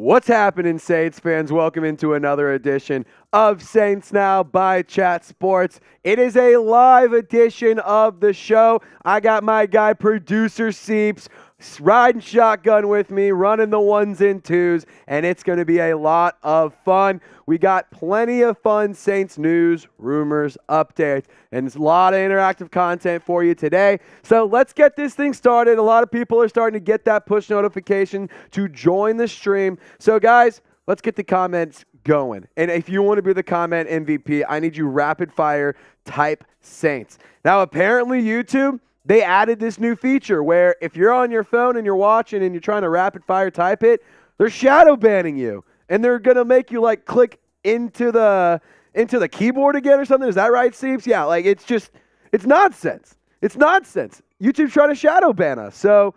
What's happening, Saints fans? Welcome into another edition of Saints Now by Chat Sports. It is a live edition of the show. I got my guy, producer Seeps, riding shotgun with me, running the ones and twos, and it's going to be a lot of fun. We got plenty of fun Saints news, rumors, updates, and a lot of interactive content for you today. So let's get this thing started. A lot of people are starting to get that push notification to join the stream. So guys, let's get the comments going. And if you want to be the comment MVP, I need you rapid fire type Saints. Now apparently YouTube, they added this new feature where if you're on your phone and you're watching and you're trying to rapid fire type it, they're shadow banning you. And they're going to make you like click into the keyboard again or something. Is that right, Seeps? Yeah, like it's nonsense. It's nonsense. YouTube's trying to shadow ban us. So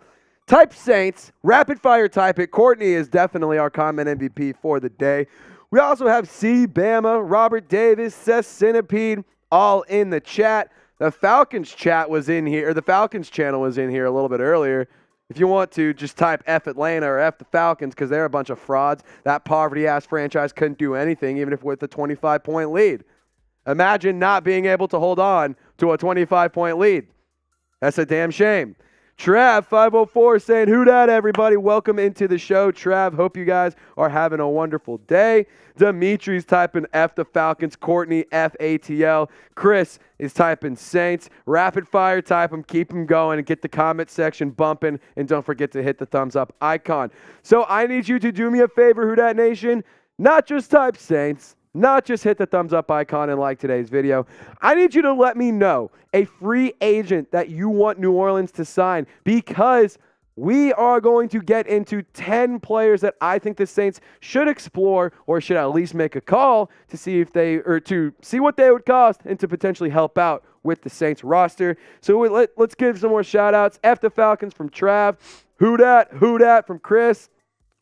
type Saints, rapid fire type it. Courtney is definitely our comment MVP for the day. We also have C. Bama, Robert Davis, Seth Centipede, all in the chat. The Falcons chat was in here, or the Falcons channel was in here a little bit earlier. If you want to, just type F Atlanta or F the Falcons because they're a bunch of frauds. That poverty-ass franchise couldn't do anything even if with a 25-point lead. Imagine not being able to hold on to a 25-point lead. That's a damn shame. Trav504 saying, who dat, everybody? Welcome into the show. Trav, hope you guys are having a wonderful day. Dimitri's typing F the Falcons. Courtney, FATL. Chris is typing Saints. Rapid fire type them. Keep them going and get the comment section bumping. And don't forget to hit the thumbs up icon. So I need you to do me a favor, Who Dat Nation. Not just type Saints. Not just hit the thumbs up icon and like today's video. I need you to let me know a free agent that you want New Orleans to sign because we are going to get into 10 players that I think the Saints should explore or should at least make a call to see if to see what they would cost and to potentially help out with the Saints roster. So let's give some more shout outs. F the Falcons from Trav. Who dat from Chris.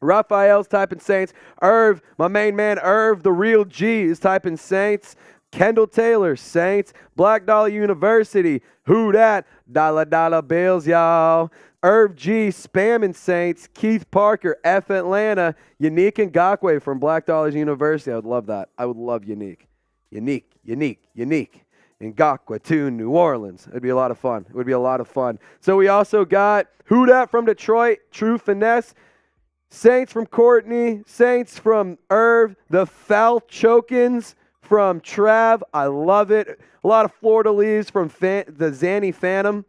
Raphael's typing Saints. Irv, my main man, Irv, the real G, is typing Saints. Kendall Taylor, Saints. Black Dollar University, who dat? Dollar bills, y'all. Irv G, spamming Saints. Keith Parker, F Atlanta. Yannick Ngakoue from Black Dollars University. I would love that. I would love Yannick. Yannick. Ngakoue to New Orleans. It'd be a lot of fun. It would be a lot of fun. So we also got who dat from Detroit. True Finesse. Saints from Courtney, Saints from Irv, the Falchokins from Trav. I love it. A lot of Florida leaves from the Zanny Phantom.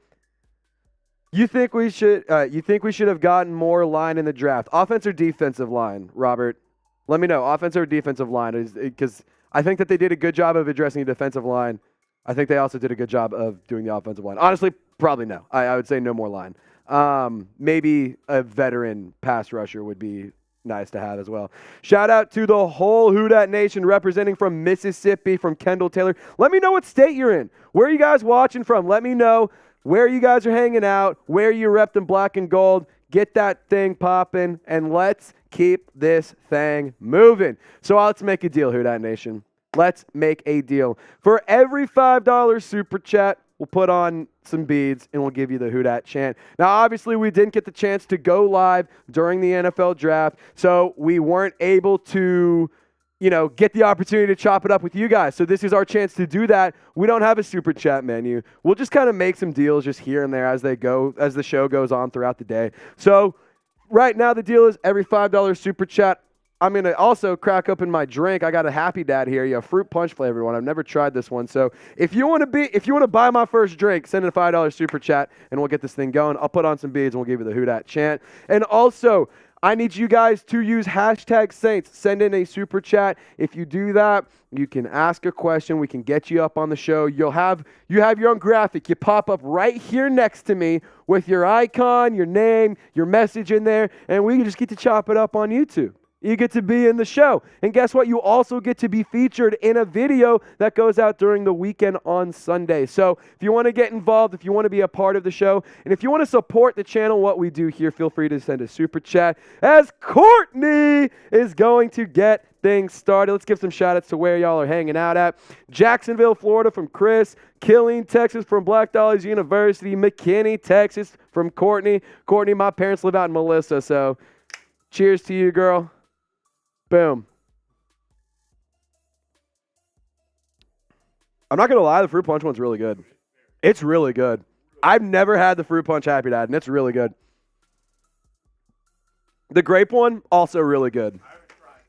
You think we should have gotten more line in the draft? Offense or defensive line, Robert? Let me know. Offense or defensive line? Because I think that they did a good job of addressing the defensive line. I think they also did a good job of doing the offensive line. Honestly, probably no. I would say no more line. Maybe a veteran pass rusher would be nice to have as well. Shout out to the whole Who Dat Nation representing from Mississippi, from Kendall Taylor. Let me know what state you're in. Where are you guys watching from? Let me know where you guys are hanging out, where you repping black and gold. Get that thing popping, and let's keep this thing moving. So let's make a deal, Who Dat Nation. Let's make a deal. For every $5 super chat, we'll put on some beads, and we'll give you the Who Dat chant. Now, obviously, we didn't get the chance to go live during the NFL draft, so we weren't able to, get the opportunity to chop it up with you guys. So this is our chance to do that. We don't have a super chat menu. We'll just kind of make some deals just here and there as the show goes on throughout the day. So right now, the deal is every $5 super chat. I'm going to also crack open my drink. I got a Happy Dad here. You have fruit punch flavored one. I've never tried this one. So if you want to buy my first drink, send in a $5 super chat and we'll get this thing going. I'll put on some beads and we'll give you the Who Dat chant. And also, I need you guys to use hashtag Saints. Send in a super chat. If you do that, you can ask a question. We can get you up on the show. You have your own graphic. You pop up right here next to me with your icon, your name, your message in there, and we just get to chop it up on YouTube. You get to be in the show. And guess what? You also get to be featured in a video that goes out during the weekend on Sunday. So if you want to get involved, if you want to be a part of the show, and if you want to support the channel, what we do here, feel free to send a super chat as Courtney is going to get things started. Let's give some shout outs to where y'all are hanging out at. Jacksonville, Florida from Chris. Killeen, Texas from Black Dollars University. McKinney, Texas from Courtney. Courtney, my parents live out in Melissa, so cheers to you, girl. Boom. I'm not going to lie, the fruit punch one's really good. It's really good. I've never had the fruit punch Happy Dad, and it's really good. The grape one, also really good.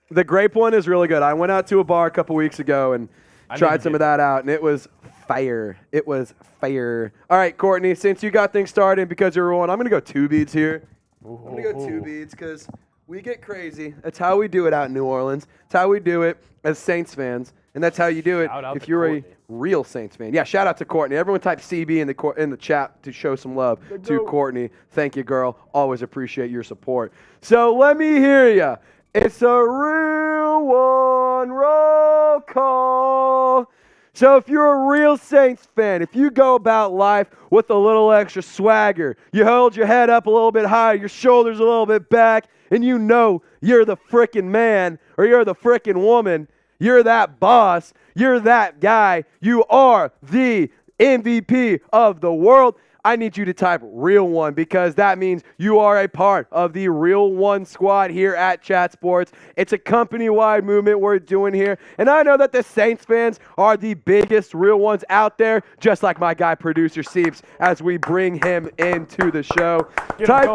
The grape one is really good. I went out to a bar a couple weeks ago and tried some of that out, and it was fire. It was fire. All right, Courtney, since you got things started because you're one, I'm going to go 2 beads here. I'm going to go 2 beads because we get crazy. That's how we do it out in New Orleans. That's how we do it as Saints fans, and that's how you do it if you're a real Saints fan. Yeah, shout out to Courtney. Everyone type CB in the chat to show some love to Courtney. Thank you, girl. Always appreciate your support. So let me hear ya. It's a real one roll call. So if you're a real Saints fan, if you go about life with a little extra swagger, you hold your head up a little bit higher, your shoulders a little bit back, and you know you're the frickin' man or you're the frickin' woman, you're that boss, you're that guy, you are the MVP of the world, I need you to type Real One because that means you are a part of the Real One squad here at Chat Sports. It's a company-wide movement we're doing here. And I know that the Saints fans are the biggest Real Ones out there, just like my guy, producer Seeps, as we bring him into the show. Type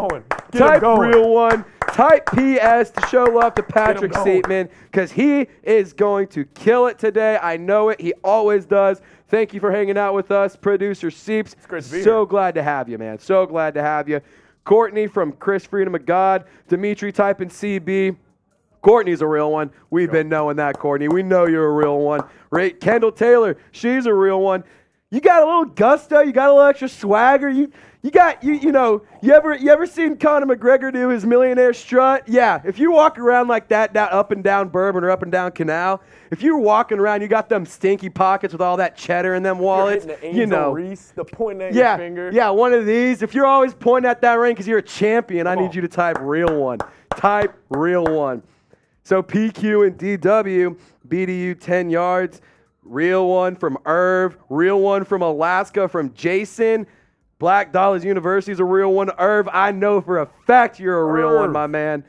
Real One. Type PS to show love to Patrick Seatman because he is going to kill it today. I know it. He always does. Thank you for hanging out with us, producer Seeps. It's great to be so here. Glad to have you, man. So glad to have you. Courtney from Chris Freedom of God. Dimitri typing CB. Courtney's a real one. We've been knowing that, Courtney. We know you're a real one. Right? Kendall Taylor, she's a real one. You got a little gusto. You got a little extra swagger. You ever seen Conor McGregor do his millionaire strut? Yeah, if you walk around like that up and down Bourbon or up and down Canal, if you're walking around, you got them stinky pockets with all that cheddar in them wallets. You're hitting the Angel Reese, the pointing at your finger. Yeah, one of these. If you're always pointing at that ring because you're a champion, I need you to type Real One. Type Real One. So PQ and DW, BDU 10 yards. Real One from Irv. Real One from Alaska from Jason. Black Dollars University is a real one. Irv, I know for a fact you're a real one, my man.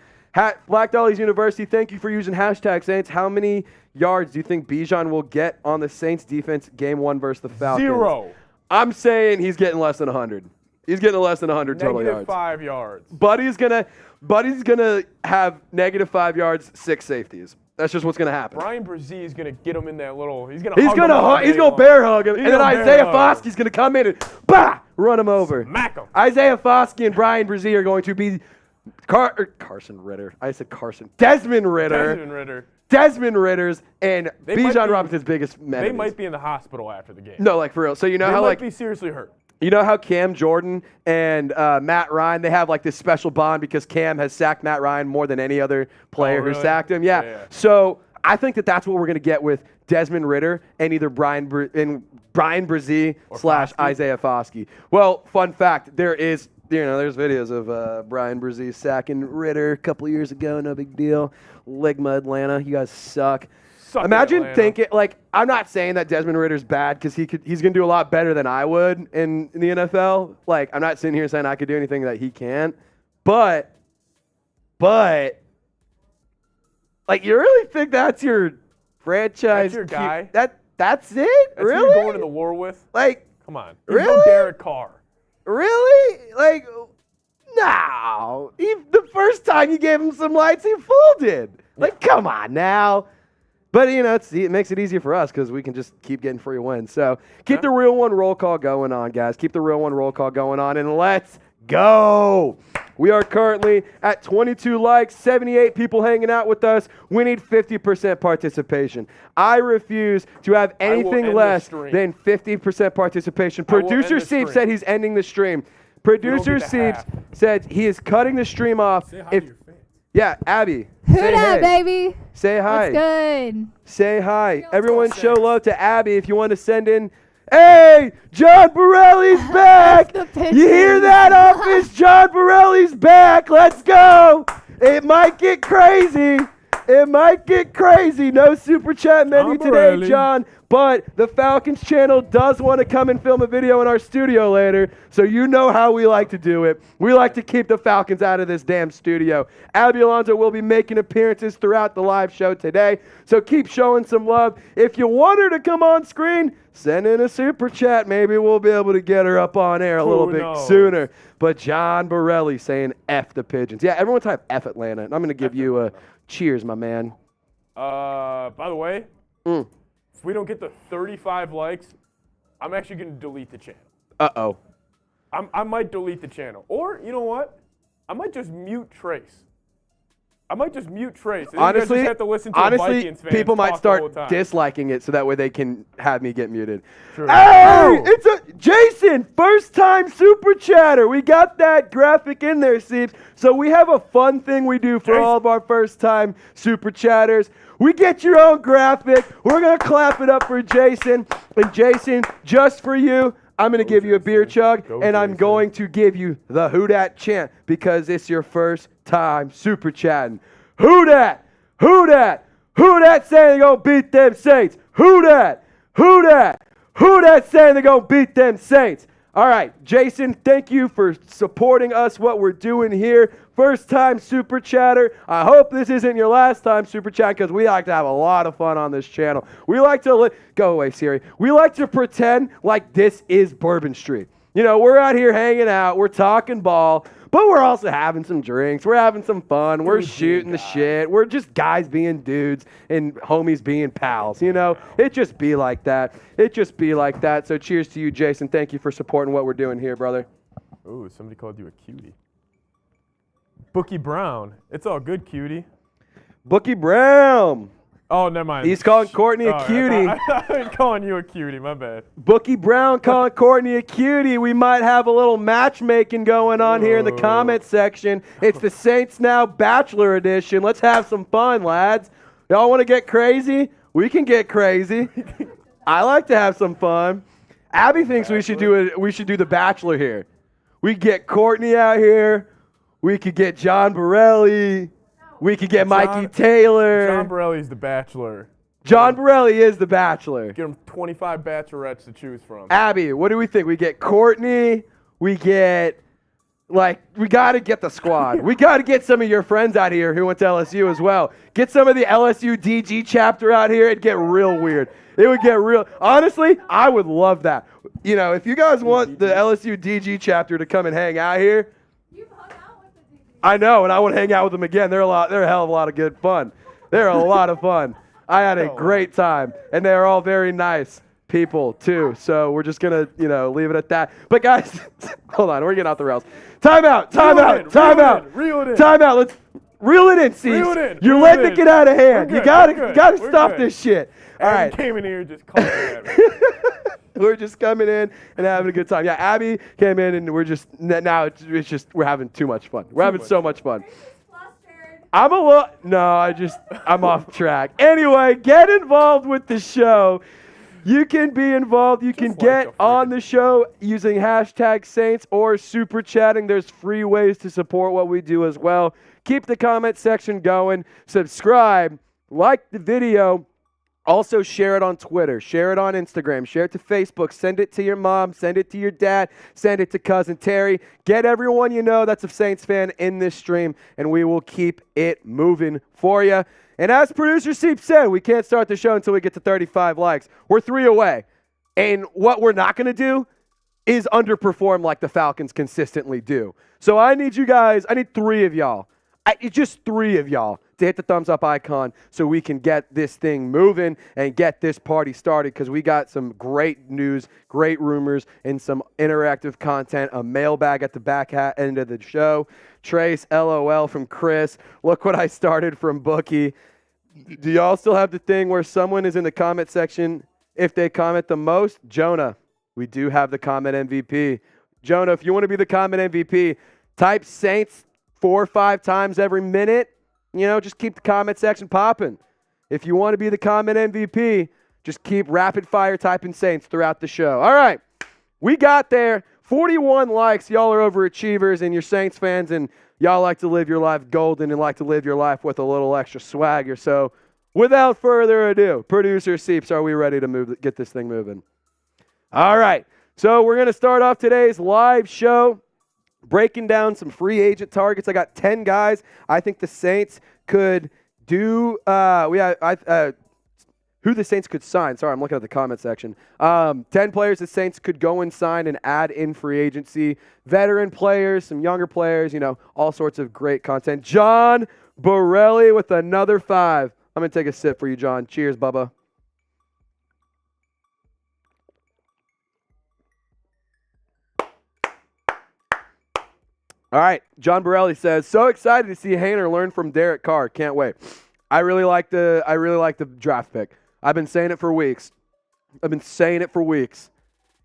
Black Dollars University, thank you for using hashtag Saints. How many yards do you think Bijan will get on the Saints defense game 1 versus the Falcons? 0. I'm saying he's getting less than 100. He's getting less than 100 total yards. -5 yards. Buddy's gonna have -5 yards, 6 safeties. That's just what's gonna happen. Brian Brzee is gonna get him in that little. He's gonna bear hug him, and then Isaiah Foskey's gonna come in and run him over. Smack him. Isaiah Foskey and Brian Brzee are going to be Carson Ritter. I said Carson. Desmond Ritter. Desmond Ritter's and Bijan Robinson's biggest enemies. They might be in the hospital after the game. No, like for real. So you know how they might be seriously hurt. You know how Cam Jordan and Matt Ryan, they have like this special bond because Cam has sacked Matt Ryan more than any other player who sacked him? Yeah. So I think that's what we're going to get with Desmond Ritter and either Brian Brzee / Isaiah Foskey. Well, fun fact, there's videos of Brian Brzee sacking Ritter a couple years ago. No big deal. Ligma Atlanta, you guys suck. Imagine thinking, like, I'm not saying that Desmond Ritter's bad because he's going to do a lot better than I would in the NFL. Like, I'm not sitting here saying I could do anything that he can't. But, like, you really think that's your franchise? That's your guy? That's it? That's really? who you're going to the war with? Like, come on. Really? No Derek Carr. Really? Like, no. The first time you gave him some lights, he folded. Like, come on now. But, it makes it easier for us because we can just keep getting free wins. So keep the Real One roll call going on, guys. Keep the Real One roll call going on, and let's go. We are currently at 22 likes, 78 people hanging out with us. We need 50% participation. I refuse to have anything less than 50% participation. Producer Seep said he's ending the stream. Producer Seep said he is cutting the stream off. Say hi to your fans. Yeah, Abby. Hoot up, baby. Say hi. What's good? Say hi. Everyone show love to Abby if you want to send in. Hey, John Borelli's back. You hear that, office? John Borelli's back. Let's go. It might get crazy. It might get crazy. No super chat menu I'm today, ready. John. But the Falcons channel does want to come and film a video in our studio later. So you know how we like to do it. We like to keep the Falcons out of this damn studio. Abby Alonso will be making appearances throughout the live show today. So keep showing some love. If you want her to come on screen, send in a super chat. Maybe we'll be able to get her up on air a little bit sooner. But John Borelli saying F the Pigeons. Yeah, everyone type F Atlanta. And I'm going to give you a cheers, my man. By the way, if we don't get the 35 likes, I'm actually going to delete the channel. Uh-oh. I might delete the channel. Or, you know what? I might just mute Trace. And then you guys just have to listen to a Vikings fan people might talk the whole start time. disliking it so that way they can have me get muted. True. Hey, it's a Jason, first time super chatter. We got that graphic in there, Seeps. So we have a fun thing we do for all of our first time super chatters. We get your own graphic. We're going to clap it up for Jason. And Jason, just for you, I'm going to give you a beer chug, and I'm going to give you the Who Dat chant because it's your first time super chatting. Who Dat? Who Dat? Who Dat saying they're going to beat them Saints? Who Dat? Who Dat? Who Dat saying they're going to beat them Saints? All right, Jason, thank you for supporting us, what we're doing here. First time super chatter. I hope this isn't your last time super chat because we like to have a lot of fun on this channel. We like to go away, Siri. We like to pretend like this is Bourbon Street. You know, we're out here hanging out, we're talking ball, but we're also having some drinks. We're having some fun. We're shooting the shit. We're just guys being dudes and homies being pals. You know, it just be like that. So cheers to you, Jason. Thank you for supporting what we're doing here, brother. Ooh, somebody called you a cutie. Bookie Brown. It's all good, cutie. Bookie Brown. Oh, never mind. He's calling Courtney a cutie. I'm calling you a cutie. My bad. Bookie Brown calling Courtney a cutie. We might have a little matchmaking going on here in the comment section. It's the Saints Now Bachelor Edition. Let's have some fun, lads. Y'all want to get crazy? We can get crazy. I like to have some fun. Abby thinks we should do the Bachelor here. We get Courtney out here. We could get John Borelli. We could get Mikey Taylor. John Borelli's the Bachelor. John Borelli is the Bachelor. Get him 25 bachelorettes to choose from. Abby, what do we think? We get Courtney. We get, we got to get the squad. We got to get some of your friends out here who went to LSU as well. Get some of the LSU DG chapter out here. It'd get real weird. It would get real. Honestly, I would love that. You know, if you guys want the LSU DG chapter to come and hang out here, I know, and I would hang out with them again. They're a hell of a lot of good fun. They're a lot of fun. I had a great time, and they're all very nice people too. So we're just gonna, leave it at that. But guys, hold on, we're getting off the rails. Time out. Reel it in. Time out. Let's reel it in, Steve. You're letting it get out of hand. You gotta stop this shit. All right. Abby came in here just calling at me. We're just coming in and having a good time. Yeah, Abby came in and we're just we're having too much fun. We're having so much fun. I'm off track. Anyway, get involved with the show. You can be involved. You can get on the show using hashtag Saints or super chatting. There's free ways to support what we do as well. Keep the comment section going. Subscribe. Like the video. Also, share it on Twitter, share it on Instagram, share it to Facebook, send it to your mom, send it to your dad, send it to Cousin Terry. Get everyone you know that's a Saints fan in this stream, and we will keep it moving for you. And as producer Seep said, we can't start the show until we get to 35 likes. We're 3 away. And what we're not going to do is underperform like the Falcons consistently do. So I need 3 of y'all. Just 3 of y'all to hit the thumbs up icon so we can get this thing moving and get this party started because we got some great news, great rumors, and some interactive content, a mailbag at the back end of the show. Trace, LOL from Chris. Look what I started from Bookie. Do y'all still have the thing where someone is in the comment section if they comment the most? Jonah, we do have the comment MVP. Jonah, if you want to be the comment MVP, type Saints 4 or 5 times every minute. Just keep the comment section popping. If you want to be the comment MVP, just keep rapid fire typing Saints throughout the show. All right, we got there. 41 likes. Y'all are overachievers, and you're Saints fans, and y'all like to live your life golden and like to live your life with a little extra swagger. So without further ado, producer Seeps, are we ready to get this thing moving? All right. So we're going to start off today's live show breaking down some free agent targets. I got 10 guys I think the Saints could do. Who the Saints could sign. Sorry, I'm looking at the comment section. 10 players the Saints could go and sign and add in free agency. Veteran players, some younger players, all sorts of great content. John Borelli with another 5. I'm going to take a sip for you, John. Cheers, Bubba. All right, John Borelli says, so excited to see Haener learn from Derek Carr. Can't wait. I really like the draft pick. I've been saying it for weeks.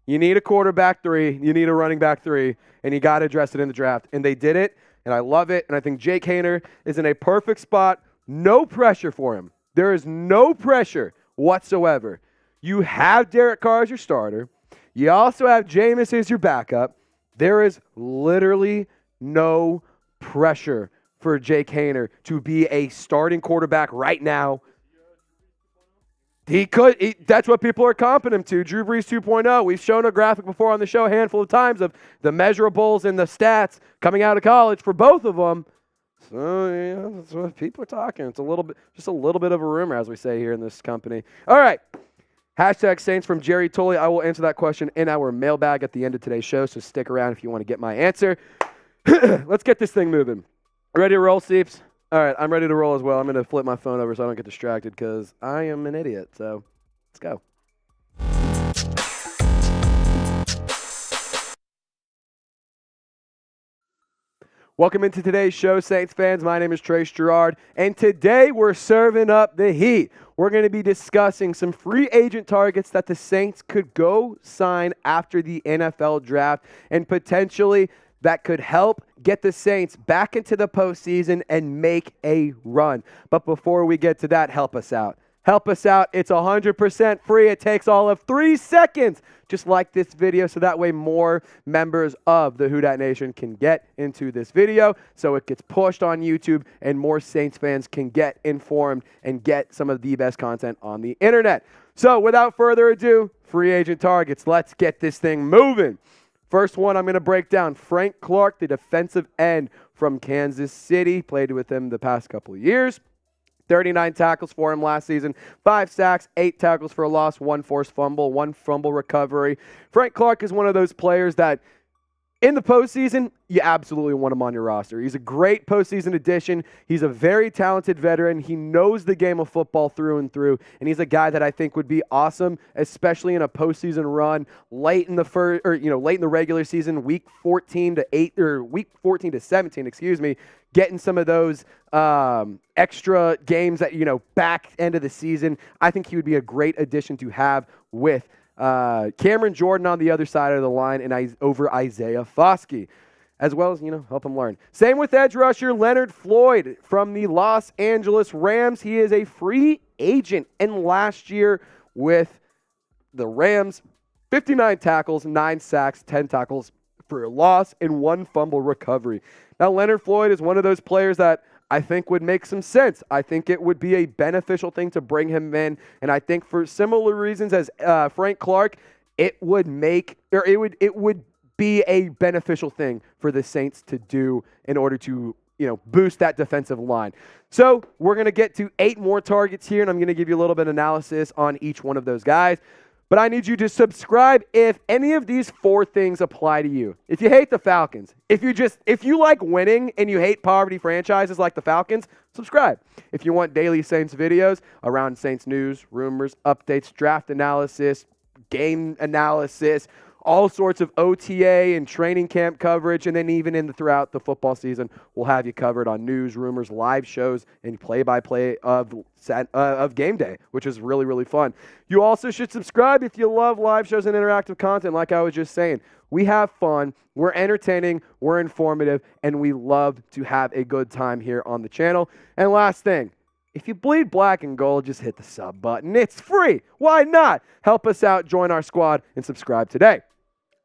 You need a quarterback 3, you need a running back 3, and you got to address it in the draft. And they did it, and I love it. And I think Jake Haener is in a perfect spot. No pressure for him. There is no pressure whatsoever. You have Derek Carr as your starter. You also have Jameis as your backup. There is literally no pressure for Jake Haener to be a starting quarterback right now. That's what people are comping him to. Drew Brees 2.0. We've shown a graphic before on the show a handful of times of the measurables and the stats coming out of college for both of them. So, yeah, that's what people are talking. It's just a little bit of a rumor, as we say here in this company. All right. Hashtag Saints from Jerry Tully. I will answer that question in our mailbag at the end of today's show, so stick around if you want to get my answer. Let's get this thing moving. Ready to roll, Seeps? All right, I'm ready to roll as well. I'm going to flip my phone over so I don't get distracted because I am an idiot. So let's go. Welcome into today's show, Saints fans. My name is Trace Girouard, and today we're serving up the heat. We're going to be discussing some free agent targets that the Saints could go sign after the NFL draft, and potentially that could help get the Saints back into the postseason and make a run. But before we get to that, help us out. Help us out. It's 100% free. It takes all of 3 seconds. Just like this video so that way more members of the Who Dat Nation can get into this video so it gets pushed on YouTube and more Saints fans can get informed and get some of the best content on the internet. So without further ado, free agent targets. Let's get this thing moving. First one I'm going to break down, Frank Clark, the defensive end from Kansas City. Played with him the past couple of years. 39 tackles for him last season, 5 sacks, 8 tackles for a loss, 1 forced fumble, 1 fumble recovery. Frank Clark is one of those players that in the postseason, you absolutely want him on your roster. He's a great postseason addition. He's a very talented veteran. He knows the game of football through and through, and he's a guy that I think would be awesome, especially in a postseason run late in the regular season, week 14 to 17, getting some of those extra games that back end of the season. I think he would be a great addition to have with Cameron Jordan on the other side of the line and over Isaiah Foskey, as well as, help him learn. Same with edge rusher Leonard Floyd from the Los Angeles Rams. He is a free agent, and last year with the Rams, 59 tackles, 9 sacks, 10 tackles for a loss, and 1 fumble recovery. Now, Leonard Floyd is one of those players that I think would make some sense. I think it would be a beneficial thing to bring him in, and I think for similar reasons as Frank Clark, it would be a beneficial thing for the Saints to do in order to boost that defensive line. So we're going to get to 8 more targets here, and I'm going to give you a little bit of analysis on each one of those guys. But I need you to subscribe if any of these 4 things apply to you. If you hate the Falcons, if you like winning and you hate poverty franchises like the Falcons, subscribe. If you want daily Saints videos around Saints news, rumors, updates, draft analysis, game analysis, all sorts of OTA and training camp coverage, and then even throughout the football season, we'll have you covered on news, rumors, live shows, and play-by-play of game day, which is really, really fun. You also should subscribe if you love live shows and interactive content, like I was just saying. We have fun, we're entertaining, we're informative, and we love to have a good time here on the channel. And last thing, if you bleed black and gold, just hit the sub button. It's free. Why not? Help us out, join our squad, and subscribe today.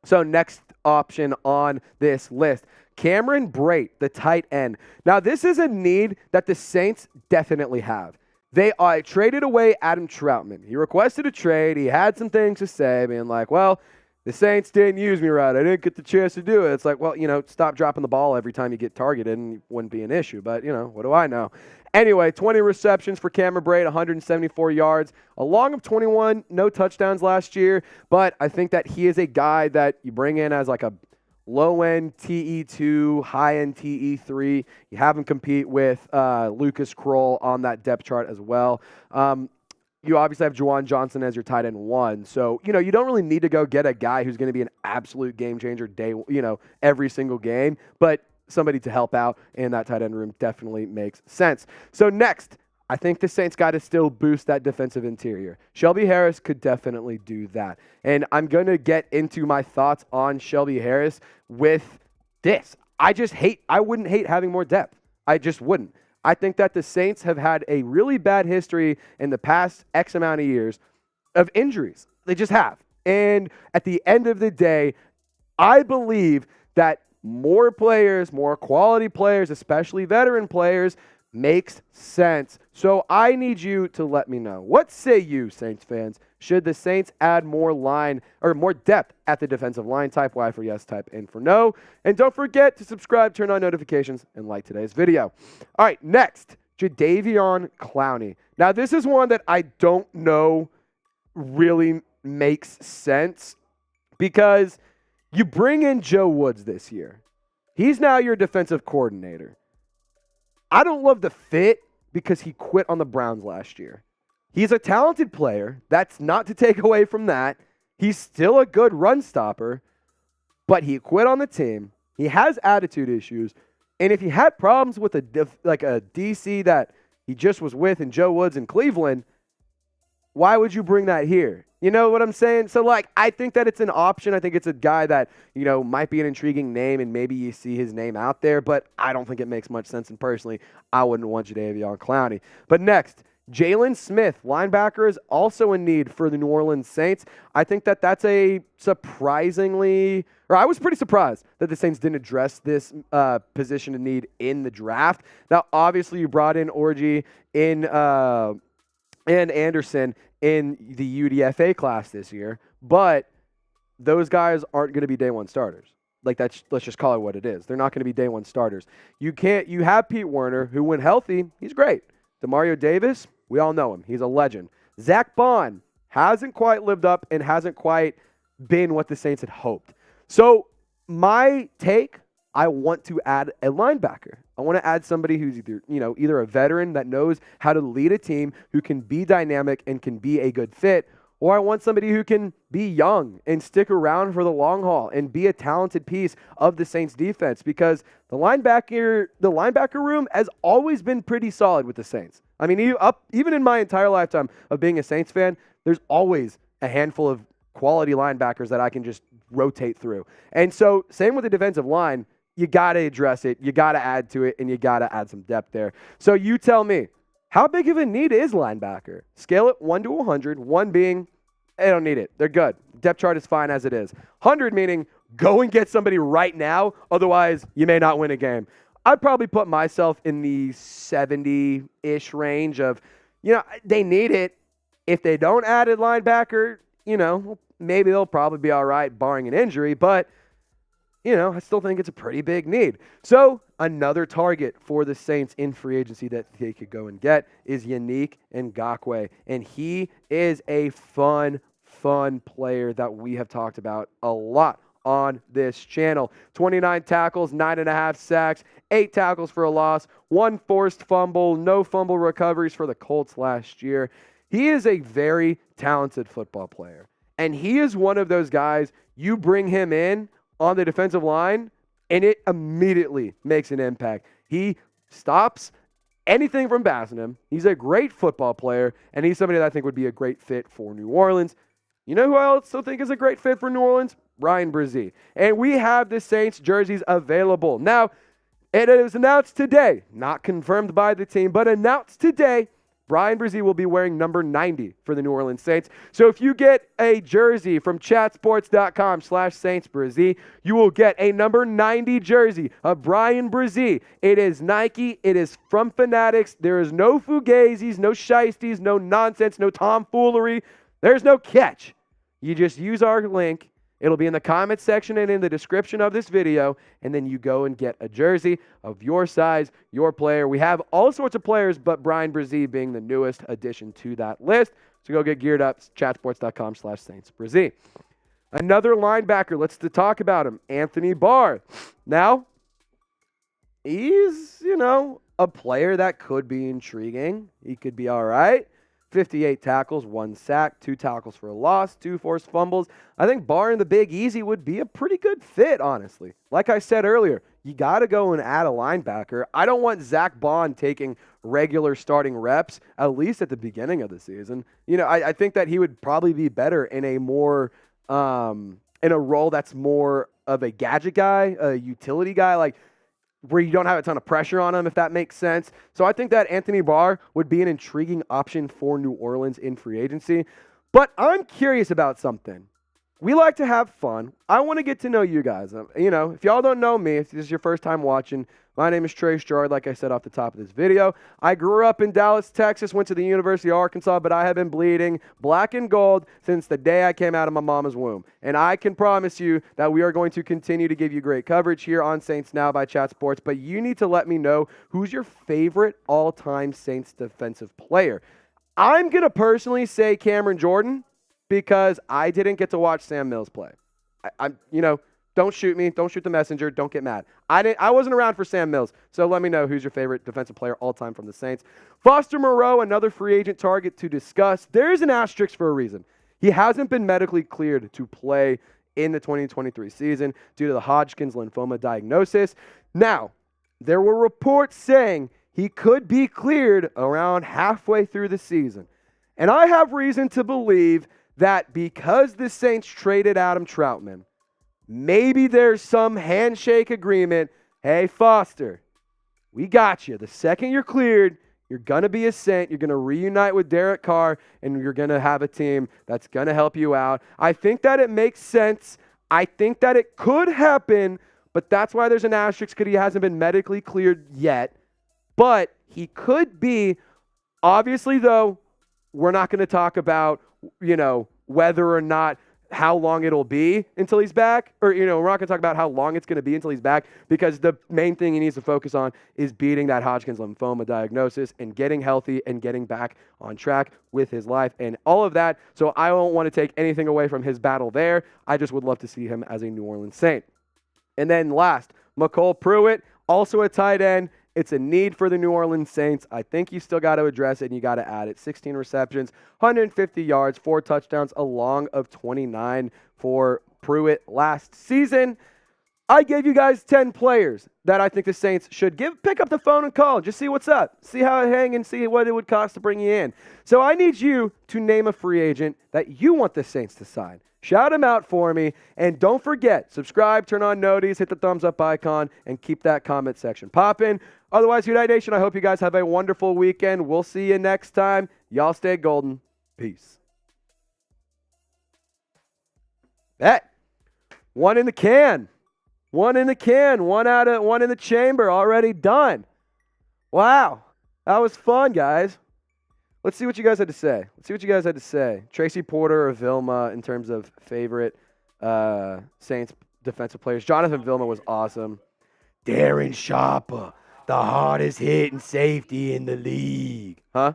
So next option on this list. Cameron Brate, the tight end. Now, this is a need that the Saints definitely have. They traded away Adam Troutman. He requested a trade. He had some things to say, being like, well, the Saints didn't use me right. I didn't get the chance to do it. It's like, well, stop dropping the ball every time you get targeted and it wouldn't be an issue. But, what do I know? Anyway, 20 receptions for Cameron Brate, 174 yards, a long of 21, no touchdowns last year. But I think that he is a guy that you bring in as like a low-end TE2, high-end TE3. You have him compete with Lucas Kroll on that depth chart as well. You obviously have Juwan Johnson as your tight end 1. So, you don't really need to go get a guy who's going to be an absolute game changer every single game. But somebody to help out in that tight end room definitely makes sense. So next, I think the Saints got to still boost that defensive interior. Shelby Harris could definitely do that. And I'm going to get into my thoughts on Shelby Harris with this. I wouldn't hate having more depth. I just wouldn't. I think that the Saints have had a really bad history in the past X amount of years of injuries. They just have. And at the end of the day, I believe that more players, more quality players, especially veteran players, makes sense. So I need you to let me know. What say you, Saints fans? Should the Saints add more line or more depth at the defensive line? Type Y for yes, type N for no. And don't forget to subscribe, turn on notifications, and like today's video. All right, next, Jadeveon Clowney. Now, this is one that I don't know really makes sense because you bring in Joe Woods this year. He's now your defensive coordinator. I don't love the fit because he quit on the Browns last year. He's a talented player. That's not to take away from that. He's still a good run stopper, but he quit on the team. He has attitude issues. And if he had problems with a DC that he just was with in Joe Woods in Cleveland, why would you bring that here? You know what I'm saying? So, I think that it's an option. I think it's a guy that, might be an intriguing name, and maybe you see his name out there, but I don't think it makes much sense. And personally, I wouldn't want Jadeveon Clowney. But next, Jaylon Smith, linebacker, is also in need for the New Orleans Saints. I think that that's I was pretty surprised that the Saints didn't address this position of need in the draft. Now, obviously, you brought in Orji and Anderson in the UDFA class this year, but those guys aren't going to be day one starters. Let's just call it what it is. They're not going to be day one starters. You have Pete Werner, who when healthy, he's great. Demario Davis, we all know him. He's a legend. Zach Bond hasn't quite lived up and hasn't quite been what the Saints had hoped. So my take, I want to add a linebacker. I want to add somebody who's either a veteran that knows how to lead a team, who can be dynamic and can be a good fit, or I want somebody who can be young and stick around for the long haul and be a talented piece of the Saints defense, because the linebacker room has always been pretty solid with the Saints. I mean, even in my entire lifetime of being a Saints fan, there's always a handful of quality linebackers that I can just rotate through. And so same with the defensive line. You got to address it, you got to add to it, and you got to add some depth there. So you tell me, how big of a need is linebacker? Scale it 1 to 100, 1 being, they don't need it. They're good. Depth chart is fine as it is. 100 meaning go and get somebody right now, otherwise you may not win a game. I'd probably put myself in the 70-ish range of, they need it. If they don't add a linebacker, maybe they'll probably be all right barring an injury, but I still think it's a pretty big need. So another target for the Saints in free agency that they could go and get is Yannick Ngakoue. And he is a fun player that we have talked about a lot on this channel. 29 tackles, 9.5 sacks, 8 tackles for a loss, 1 forced fumble, no fumble recoveries for the Colts last year. He is a very talented football player. And he is one of those guys, you bring him in on the defensive line, and it immediately makes an impact. He stops anything from passing him. He's a great football player, and he's somebody that I think would be a great fit for New Orleans. You know who I also think is a great fit for New Orleans? Ryan Brzee. And we have the Saints jerseys available. Now, it is announced today, not confirmed by the team, but announced today, Bryan Bresee will be wearing number 90 for the New Orleans Saints. So if you get a jersey from chatsports.com/SaintsBresee, you will get a number 90 jersey of Bryan Bresee. It is Nike. It is from Fanatics. There is no fugazis, no shiesties, no nonsense, no tomfoolery. There's no catch. You just use our link. It'll be in the comments section and in the description of this video, and then you go and get a jersey of your size, your player. We have all sorts of players, but Bryan Bresee being the newest addition to that list. So go get geared up, chatsports.com/SaintsBresee. Another linebacker, let's talk about him, Anthony Barr. Now, he's, a player that could be intriguing. He could be all right. 58 tackles, 1 sack, 2 tackles for a loss, 2 forced fumbles. I think Barr in the Big Easy would be a pretty good fit, honestly. Like I said earlier, you got to go and add a linebacker. I don't want Zach Bond taking regular starting reps, at least at the beginning of the season. I think that he would probably be better in a more, in a role that's more of a gadget guy, a utility guy, like where you don't have a ton of pressure on him, if that makes sense. So I think that Anthony Barr would be an intriguing option for New Orleans in free agency. But I'm curious about something. We like to have fun. I want to get to know you guys. If y'all don't know me, if this is your first time watching, my name is Trey Girouard, like I said off the top of this video. I grew up in Dallas, Texas, went to the University of Arkansas, but I have been bleeding black and gold since the day I came out of my mama's womb. And I can promise you that we are going to continue to give you great coverage here on Saints Now by Chat Sports, but you need to let me know who's your favorite all-time Saints defensive player. I'm going to personally say Cameron Jordan because I didn't get to watch Sam Mills play. Don't shoot me. Don't shoot the messenger. Don't get mad. I wasn't around for Sam Mills, so let me know who's your favorite defensive player all time from the Saints. Foster Moreau, another free agent target to discuss. There is an asterisk for a reason. He hasn't been medically cleared to play in the 2023 season due to the Hodgkin's lymphoma diagnosis. Now, there were reports saying he could be cleared around halfway through the season. And I have reason to believe that because the Saints traded Adam Troutman, maybe there's some handshake agreement. Hey, Foster, we got you. The second you're cleared, you're going to be a Saint. You're going to reunite with Derek Carr, and you're going to have a team that's going to help you out. I think that it makes sense. I think that it could happen, but that's why there's an asterisk because he hasn't been medically cleared yet. But he could be. Obviously, though, we're not going to talk about, whether or not how long it'll be until he's back, or, we're not going to talk about how long it's going to be until he's back, because the main thing he needs to focus on is beating that Hodgkin's lymphoma diagnosis and getting healthy and getting back on track with his life and all of that. So I don't want to take anything away from his battle there. I just would love to see him as a New Orleans Saint. And then last, McCole Pruitt, also a tight end. It's a need for the New Orleans Saints. I think you still got to address it, and you got to add it. 16 receptions, 150 yards, 4 touchdowns, a long of 29 for Pruitt last season. I gave you guys 10 players that I think the Saints should pick up the phone and call. Just see what's up. See how it hangs and see what it would cost to bring you in. So I need you to name a free agent that you want the Saints to sign. Shout him out for me. And don't forget, subscribe, turn on noties, hit the thumbs up icon, and keep that comment section popping. Otherwise, United Nation, I hope you guys have a wonderful weekend. We'll see you next time. Y'all stay golden. Peace. Bet. One in the can. One in the can. One in the chamber. Already done. Wow. That was fun, guys. Let's see what you guys had to say. Tracy Porter or Vilma in terms of favorite Saints defensive players. Jonathan Vilma was awesome. Darren Sharper, the hardest hitting safety in the league. Huh?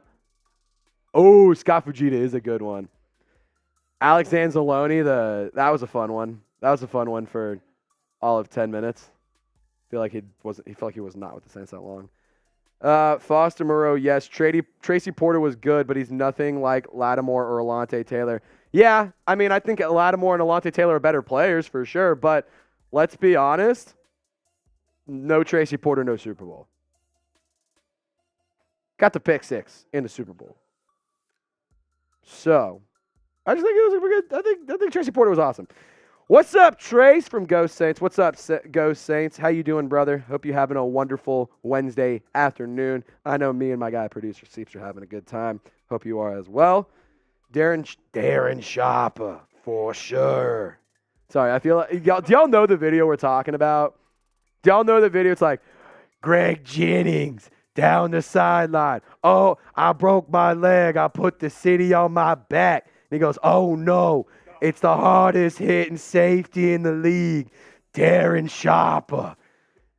Oh, Scott Fujita is a good one. Alex Anzalone, that was a fun one. That was a fun one for all of 10 minutes. I feel like he was not with the Saints that long. Foster Moreau, yes. Tracy Porter was good, but he's nothing like Lattimore or Alontae Taylor. Yeah, I mean, I think Lattimore and Alontae Taylor are better players for sure, but let's be honest. No Tracy Porter, no Super Bowl. Got the pick 6 in the Super Bowl. So, I just think it was good. I think Tracy Porter was awesome. What's up, Trace from Ghost Saints? What's up, Ghost Saints? How you doing, brother? Hope you're having a wonderful Wednesday afternoon. I know me and my guy, producer Seeps, are having a good time. Hope you are as well. Darren Sharper, for sure. Sorry, I feel like, do y'all know the video we're talking about? Do y'all know the video? It's like, Greg Jennings down the sideline. Oh, I broke my leg. I put the city on my back. And he goes, oh, no. It's the hardest hitting safety in the league, Darren Sharper.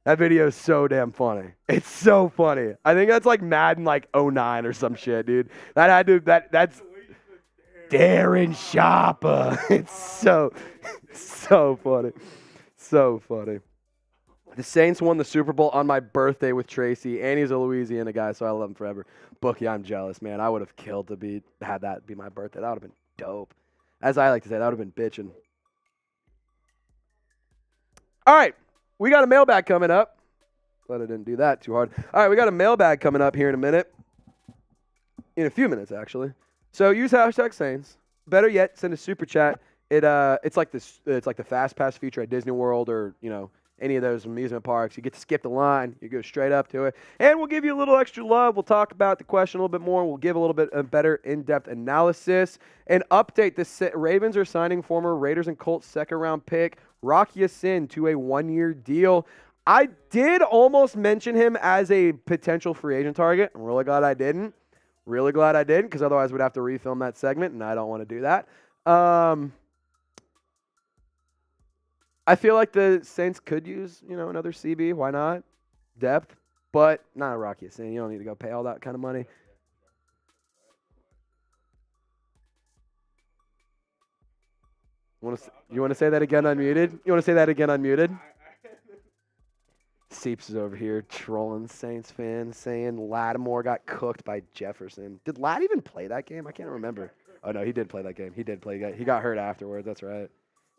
That video is so damn funny. It's so funny. I think that's like Madden like 09 or some shit, dude. That's Darren Sharper. It's so funny. So funny. The Saints won the Super Bowl on my birthday with Tracy, and he's a Louisiana guy, so I love him forever. Bookie, I'm jealous, man. I would have killed to have that be my birthday. That would have been dope. As I like to say, that would have been bitching. All right, we got a mailbag coming up. Glad I didn't do that too hard. All right, we got a mailbag coming up here in a minute. In a few minutes, actually. So use hashtag Saints. Better yet, send a super chat. It's like the Fast Pass feature at Disney World or any of those amusement parks. You get to skip the line. You go straight up to it. And we'll give you a little extra love. We'll talk about the question a little bit more. We'll give a little bit of better in-depth analysis. And update, the Ravens are signing former Raiders and Colts second-round pick Rock Ya-Sin to a one-year deal. I did almost mention him as a potential free agent target. I'm really glad I didn't. Really glad I didn't, because otherwise we'd have to refilm that segment, and I don't want to do that. I feel like the Saints could use, another CB. Why not? Depth, but not a Rock Ya-Sin. You don't need to go pay all that kind of money. You want to say that again unmuted? You want to say that again unmuted? Seeps is over here trolling Saints fans, saying Lattimore got cooked by Jefferson. Did Latt even play that game? I can't remember. Oh, no, he did play that game. He did play. He got hurt afterwards. That's right.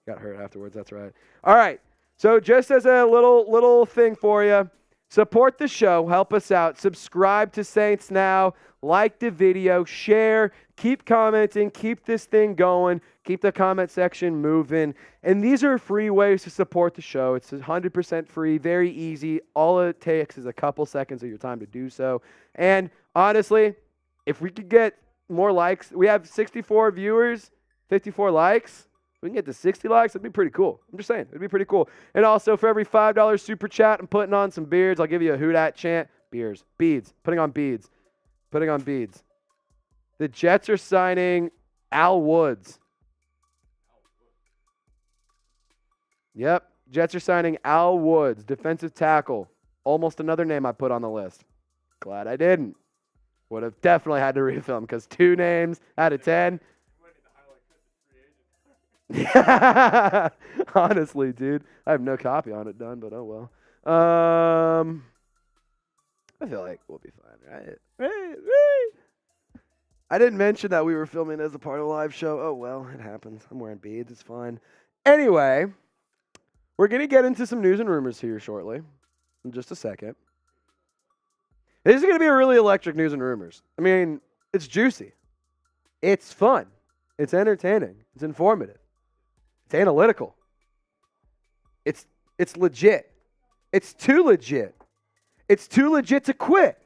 That's right. All right. So just as a little thing for you, support the show. Help us out. Subscribe to Saints Now. Like the video. Share. Keep commenting. Keep this thing going. Keep the comment section moving. And these are free ways to support the show. It's 100% free. Very easy. All it takes is a couple seconds of your time to do so. And honestly, if we could get more likes, we have 64 viewers, 54 likes. We can get to 60 likes. That'd be pretty cool. I'm just saying. It'd be pretty cool. And also, for every $5 super chat, I'm putting on some beards. I'll give you a Who Dat chant. Beads. Putting on beads. The Jets are signing Al Woods. Yep. Jets are signing Al Woods, defensive tackle. Almost another name I put on the list. Glad I didn't. Would have definitely had to refilm because 2 names out of 10. Honestly, dude. I have no copy on it done, but oh well. I feel like we'll be fine, right? I didn't mention that we were filming as a part of a live show. Oh well, it happens. I'm wearing beads. It's fine. Anyway, we're going to get into some news and rumors here shortly. In just a second. This is going to be a really electric news and rumors. I mean, it's juicy. It's fun. It's entertaining. It's informative. It's analytical. It's legit. It's too legit. It's too legit to quit.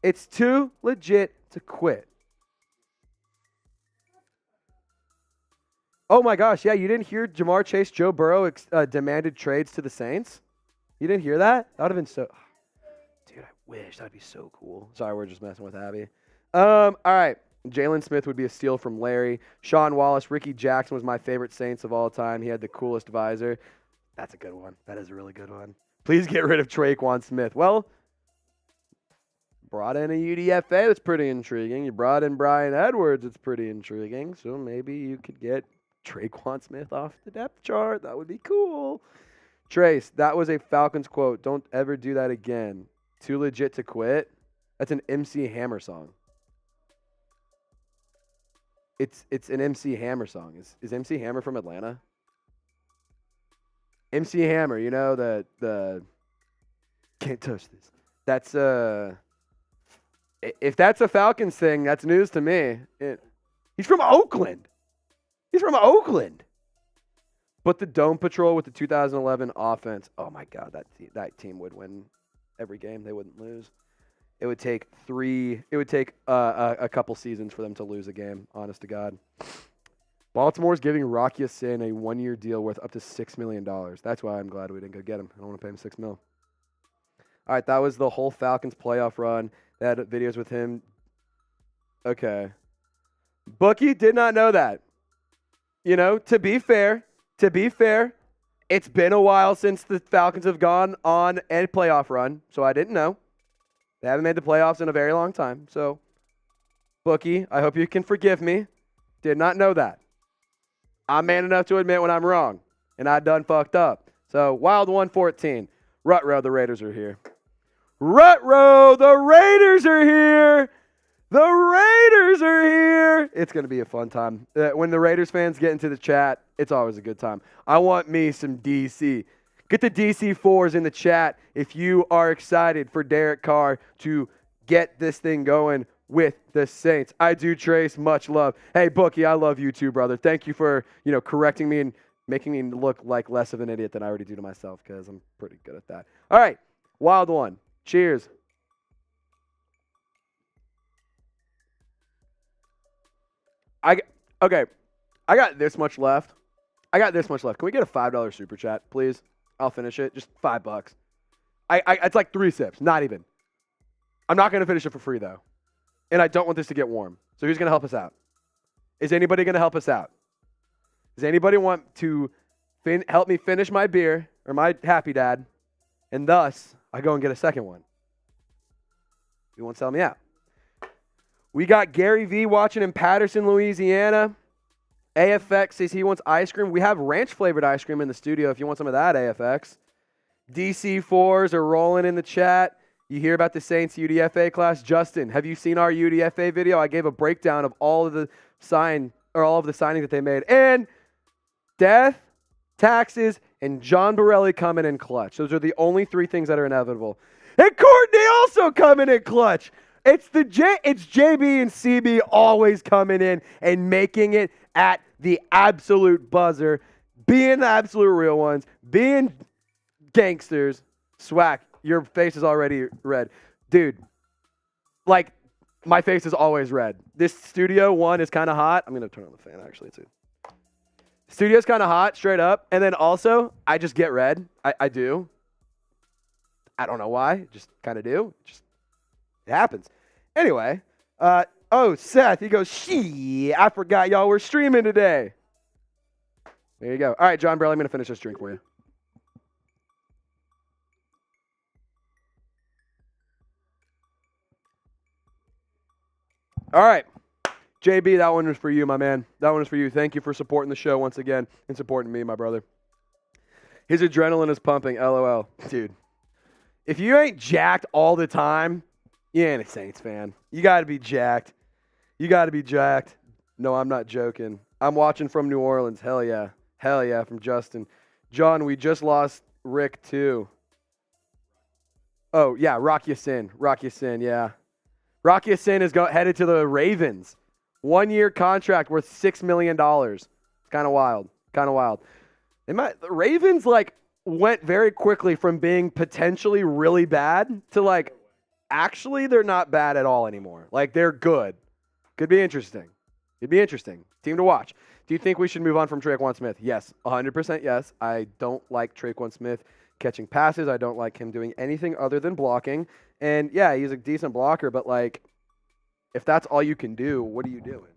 It's too legit to quit. Oh my gosh, yeah, you didn't hear Jamar Chase, Joe Burrow demanded trades to the Saints? You didn't hear that? That would have been so... Dude, I wish. That'd be so cool. Sorry, we're just messing with Abby. All right. Jaylon Smith would be a steal from Larry. Sean Wallace, Ricky Jackson was my favorite Saints of all time. He had the coolest visor. That's a good one. That is a really good one. Please get rid of Traquan Smith. Well, brought in a UDFA. That's pretty intriguing. You brought in Brian Edwards. It's pretty intriguing. So maybe you could get Traquan Smith off the depth chart. That would be cool. Trace, that was a Falcons quote. Don't ever do that again. Too legit to quit. That's an MC Hammer song. It's an MC Hammer song. Is MC Hammer from Atlanta? MC Hammer, the can't touch this. That's if that's a Falcons thing, that's news to me. He's from Oakland. But the Dome Patrol with the 2011 offense, oh my God, that team would win every game. They wouldn't lose. It would take a couple seasons for them to lose a game, honest to God. Baltimore's giving Rocky Ya-Sin a 1-year deal worth up to $6 million. That's why I'm glad we didn't go get him. I don't want to pay him $6 million. All right, that was the whole Falcons playoff run. They had videos with him. Okay. Bookie did not know that. You know, to be fair, it's been a while since the Falcons have gone on a playoff run, so I didn't know. They haven't made the playoffs in a very long time. So, Bookie, I hope you can forgive me. Did not know that. I'm man enough to admit when I'm wrong, and I done fucked up. So, Wild 114. Rutrow, the Raiders are here. Rutrow, the Raiders are here. The Raiders are here. It's going to be a fun time. When the Raiders fans get into the chat, it's always a good time. I want me some DC. Get the DC 4s in the chat if you are excited for Derek Carr to get this thing going with the Saints. I do, Trace. Much love. Hey, Bookie, I love you too, brother. Thank you for, correcting me and making me look like less of an idiot than I already do to myself because I'm pretty good at that. All right, Wild one. Cheers. I got this much left. Can we get a $5 super chat, please? I'll finish it. Just $5. It's like 3 sips, not even. I'm not going to finish it for free, though. And I don't want this to get warm. So who's going to help us out? Is anybody going to help us out? Does anybody want to help me finish my beer or my Happy Dad? And thus, I go and get a second one. You won't sell me out. We got Gary V watching in Patterson, Louisiana. AFX says he wants ice cream. We have ranch-flavored ice cream in the studio if you want some of that, AFX. DC4s are rolling in the chat. You hear about the Saints UDFA class. Justin, have you seen our UDFA video? I gave a breakdown of all of the signings that they made. And death, taxes, and John Borelli coming in clutch. Those are the only 3 things that are inevitable. And Courtney also coming in clutch. It's JB and CB always coming in and making it at the absolute buzzer, being the absolute real ones, being gangsters. Swag, your face is already red. Dude, like, my face is always red. This studio one is kind of hot. I'm going to turn on the fan, actually, too. Studio's kind of hot, straight up. And then also, I just get red. I do. I don't know why. Just kind of do. It happens. Anyway, Seth, he goes, I forgot y'all were streaming today. There you go. All right, John Burley, I'm going to finish this drink for you. All right. JB, that one was for you, my man. That one was for you. Thank you for supporting the show once again and supporting me, my brother. His adrenaline is pumping, LOL. Dude, if you ain't jacked all the time, you ain't a Saints fan. You got to be jacked. No, I'm not joking. I'm watching from New Orleans. Hell yeah. Hell yeah, from Justin. John, we just lost Rick, too. Oh, yeah, Rocky Ya-Sin, yeah. Rocky Ya-Sin is headed to the Ravens. 1-year contract worth $6 million. It's kind of wild. The Ravens, went very quickly from being potentially really bad to, actually they're not bad at all anymore. They're good. Could be interesting. Team to watch. Do you think we should move on from Traquan Smith? Yes, 100% yes. I don't like Traquan Smith catching passes. I don't like him doing anything other than blocking. And, yeah, he's a decent blocker, but, if that's all you can do, what are you doing?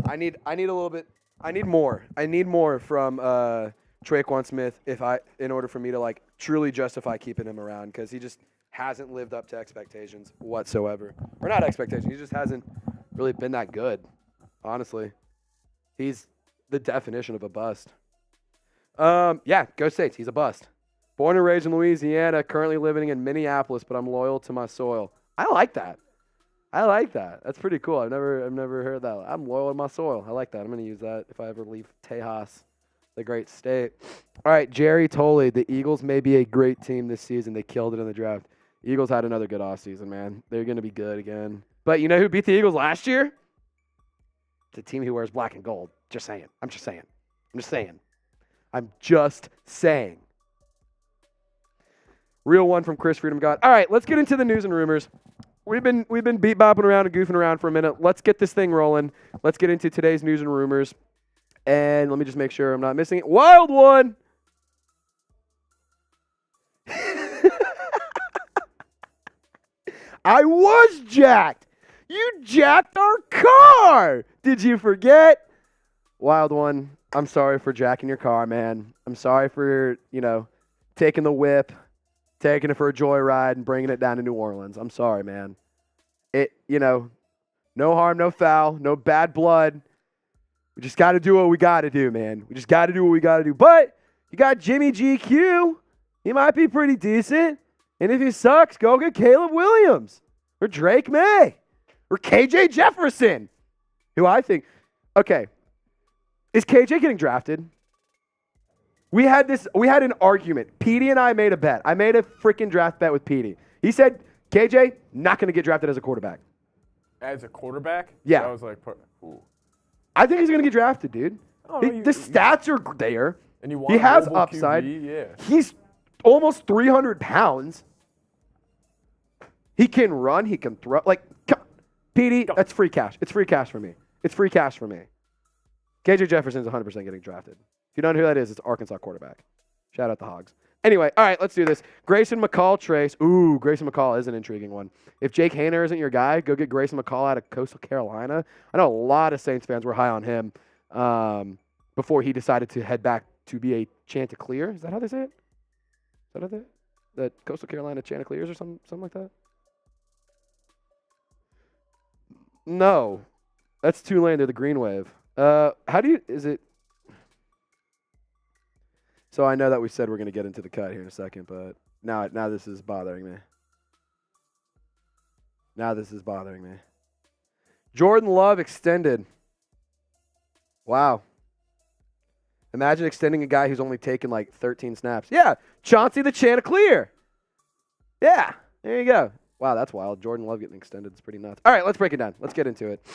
I need a little bit. I need more. I need more from Traquan Smith in order for me to, truly justify keeping him around because he just hasn't lived up to expectations whatsoever. Or not expectations. He just hasn't really been that good, honestly. He's the definition of a bust. Yeah, go Saints. He's a bust. Born and raised in Louisiana, currently living in Minneapolis, but I'm loyal to my soil. I like that. That's pretty cool. I've never heard that. I'm loyal to my soil. I like that. I'm going to use that if I ever leave Tejas, the great state. All right, Jerry Tolley. The Eagles may be a great team this season. They killed it in the draft. Eagles had another good offseason, man. They're going to be good again. But you know who beat the Eagles last year? It's a team who wears black and gold. I'm just saying. I'm just saying. Real one from Chris Freedom God. All right, let's get into the news and rumors. We've been beat bopping around and goofing around for a minute. Let's get this thing rolling. Let's get into today's news and rumors. And let me just make sure I'm not missing it. Wild one. I was jacked. You jacked our car. Did you forget? Wild one. I'm sorry for jacking your car, man. I'm sorry for, taking the whip, taking it for a joyride and bringing it down to New Orleans. I'm sorry, man. No harm, no foul, no bad blood. We just got to do what we got to do, man. We just got to do what we got to do. But you got Jimmy GQ. He might be pretty decent. And if he sucks, go get Caleb Williams or Drake May or KJ Jefferson, who I think, okay, is KJ getting drafted? We had an argument. Petey and I made a bet. I made a freaking draft bet with Petey. He said, KJ, not going to get drafted as a quarterback. As a quarterback? Yeah. I was like, ooh. I think he's going to get drafted, dude. The stats are there. And you want he has mobile upside. QB? Yeah. He's almost 300 pounds. He can run. He can throw. Petey, that's free cash. It's free cash for me. It's free cash for me. KJ Jefferson's 100% getting drafted. If you don't know who that is, it's Arkansas quarterback. Shout out the Hogs. Anyway, all right, let's do this. Grayson McCall, Trace. Ooh, Grayson McCall is an intriguing one. If Jake Haener isn't your guy, go get Grayson McCall out of Coastal Carolina. I know a lot of Saints fans were high on him before he decided to head back to be a Chanticleer. Is that how they say it? Is that how they the Coastal Carolina Chanticleers or something like that? No. That's Tulane. They're the Green Wave. Is it? So I know that we said we're going to get into the cut here in a second, but now this is bothering me. Jordan Love extended. Wow. Imagine extending a guy who's only taken 13 snaps. Yeah, Chauncey the Chanticleer. Yeah, there you go. Wow, that's wild. Jordan Love getting extended is pretty nuts. All right, let's break it down. Let's get into it.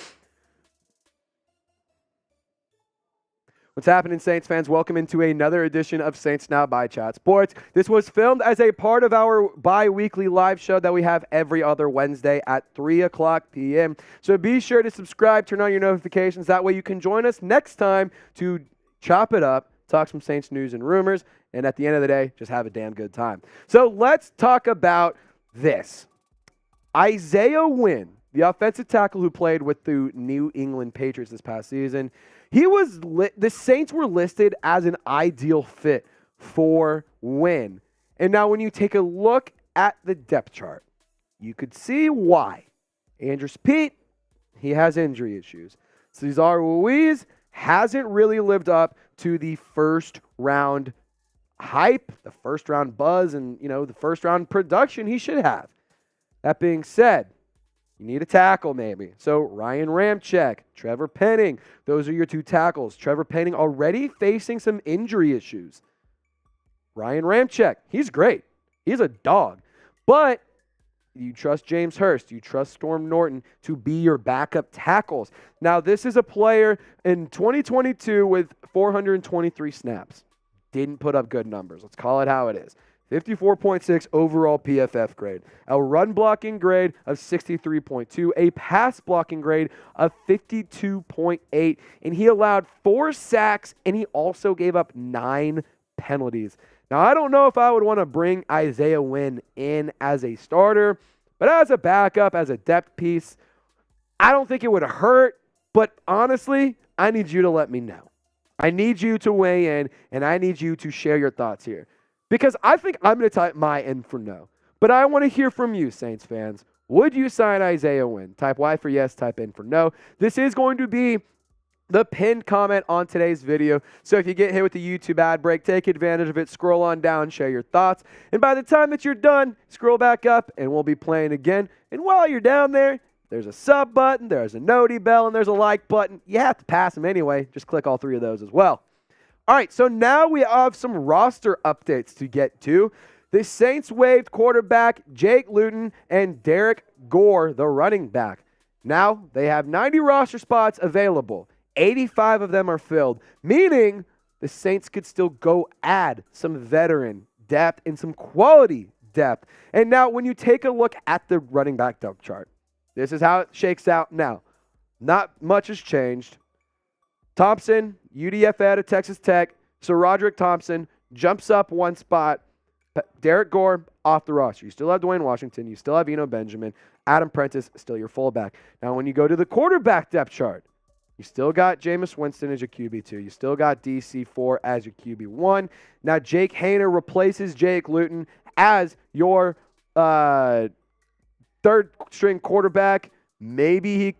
What's happening, Saints fans? Welcome into another edition of Saints Now by Chat Sports. This was filmed as a part of our bi-weekly live show that we have every other Wednesday at 3 o'clock p.m. So be sure to subscribe, turn on your notifications. That way you can join us next time to chop it up, talk some Saints news and rumors, and at the end of the day, just have a damn good time. So let's talk about this. Isaiah Wynn, the offensive tackle who played with the New England Patriots this past season, the Saints were listed as an ideal fit for Wynn. And now when you take a look at the depth chart, you could see why. Andrews Pete, he has injury issues. Cesar Ruiz hasn't really lived up to the first round hype, the first round buzz, and the first round production he should have. That being said, you need a tackle maybe. So Ryan Ramczyk, Trevor Penning, those are your two tackles. Trevor Penning already facing some injury issues. Ryan Ramczyk, he's great. He's a dog. But you trust James Hurst, you trust Storm Norton to be your backup tackles. Now, this is a player in 2022 with 423 snaps. Didn't put up good numbers. Let's call it how it is. 54.6 overall PFF grade, a run blocking grade of 63.2, a pass blocking grade of 52.8, and he allowed 4 sacks, and he also gave up 9 penalties. Now, I don't know if I would want to bring Isaiah Wynn in as a starter, but as a backup, as a depth piece, I don't think it would hurt, but honestly, I need you to let me know. I need you to weigh in, and I need you to share your thoughts here. Because I think I'm going to type my N for no. But I want to hear from you, Saints fans. Would you sign Isaiah Wynn? Type Y for yes, type N for no. This is going to be the pinned comment on today's video. So if you get hit with the YouTube ad break, take advantage of it. Scroll on down, share your thoughts. And by the time that you're done, scroll back up and we'll be playing again. And while you're down there, there's a sub button, there's a noti bell, and there's a like button. You have to pass them anyway. Just click all 3 of those as well. All right, so now we have some roster updates to get to. The Saints waived quarterback Jake Luton and Derrick Gore, the running back. Now they have 90 roster spots available. 85 of them are filled, meaning the Saints could still go add some veteran depth and some quality depth. And now when you take a look at the running back depth chart, this is how it shakes out now. Not much has changed. Thompson, UDFA out of Texas Tech. So Roderick Thompson jumps up one spot. Derrick Gore off the roster. You still have Dwayne Washington. You still have Eno Benjamin. Adam Prentice still your fullback. Now when you go to the quarterback depth chart, you still got Jameis Winston as your QB2. You still got DC4 as your QB1. Now Jake Haener replaces Jake Luton as your third-string quarterback. Maybe he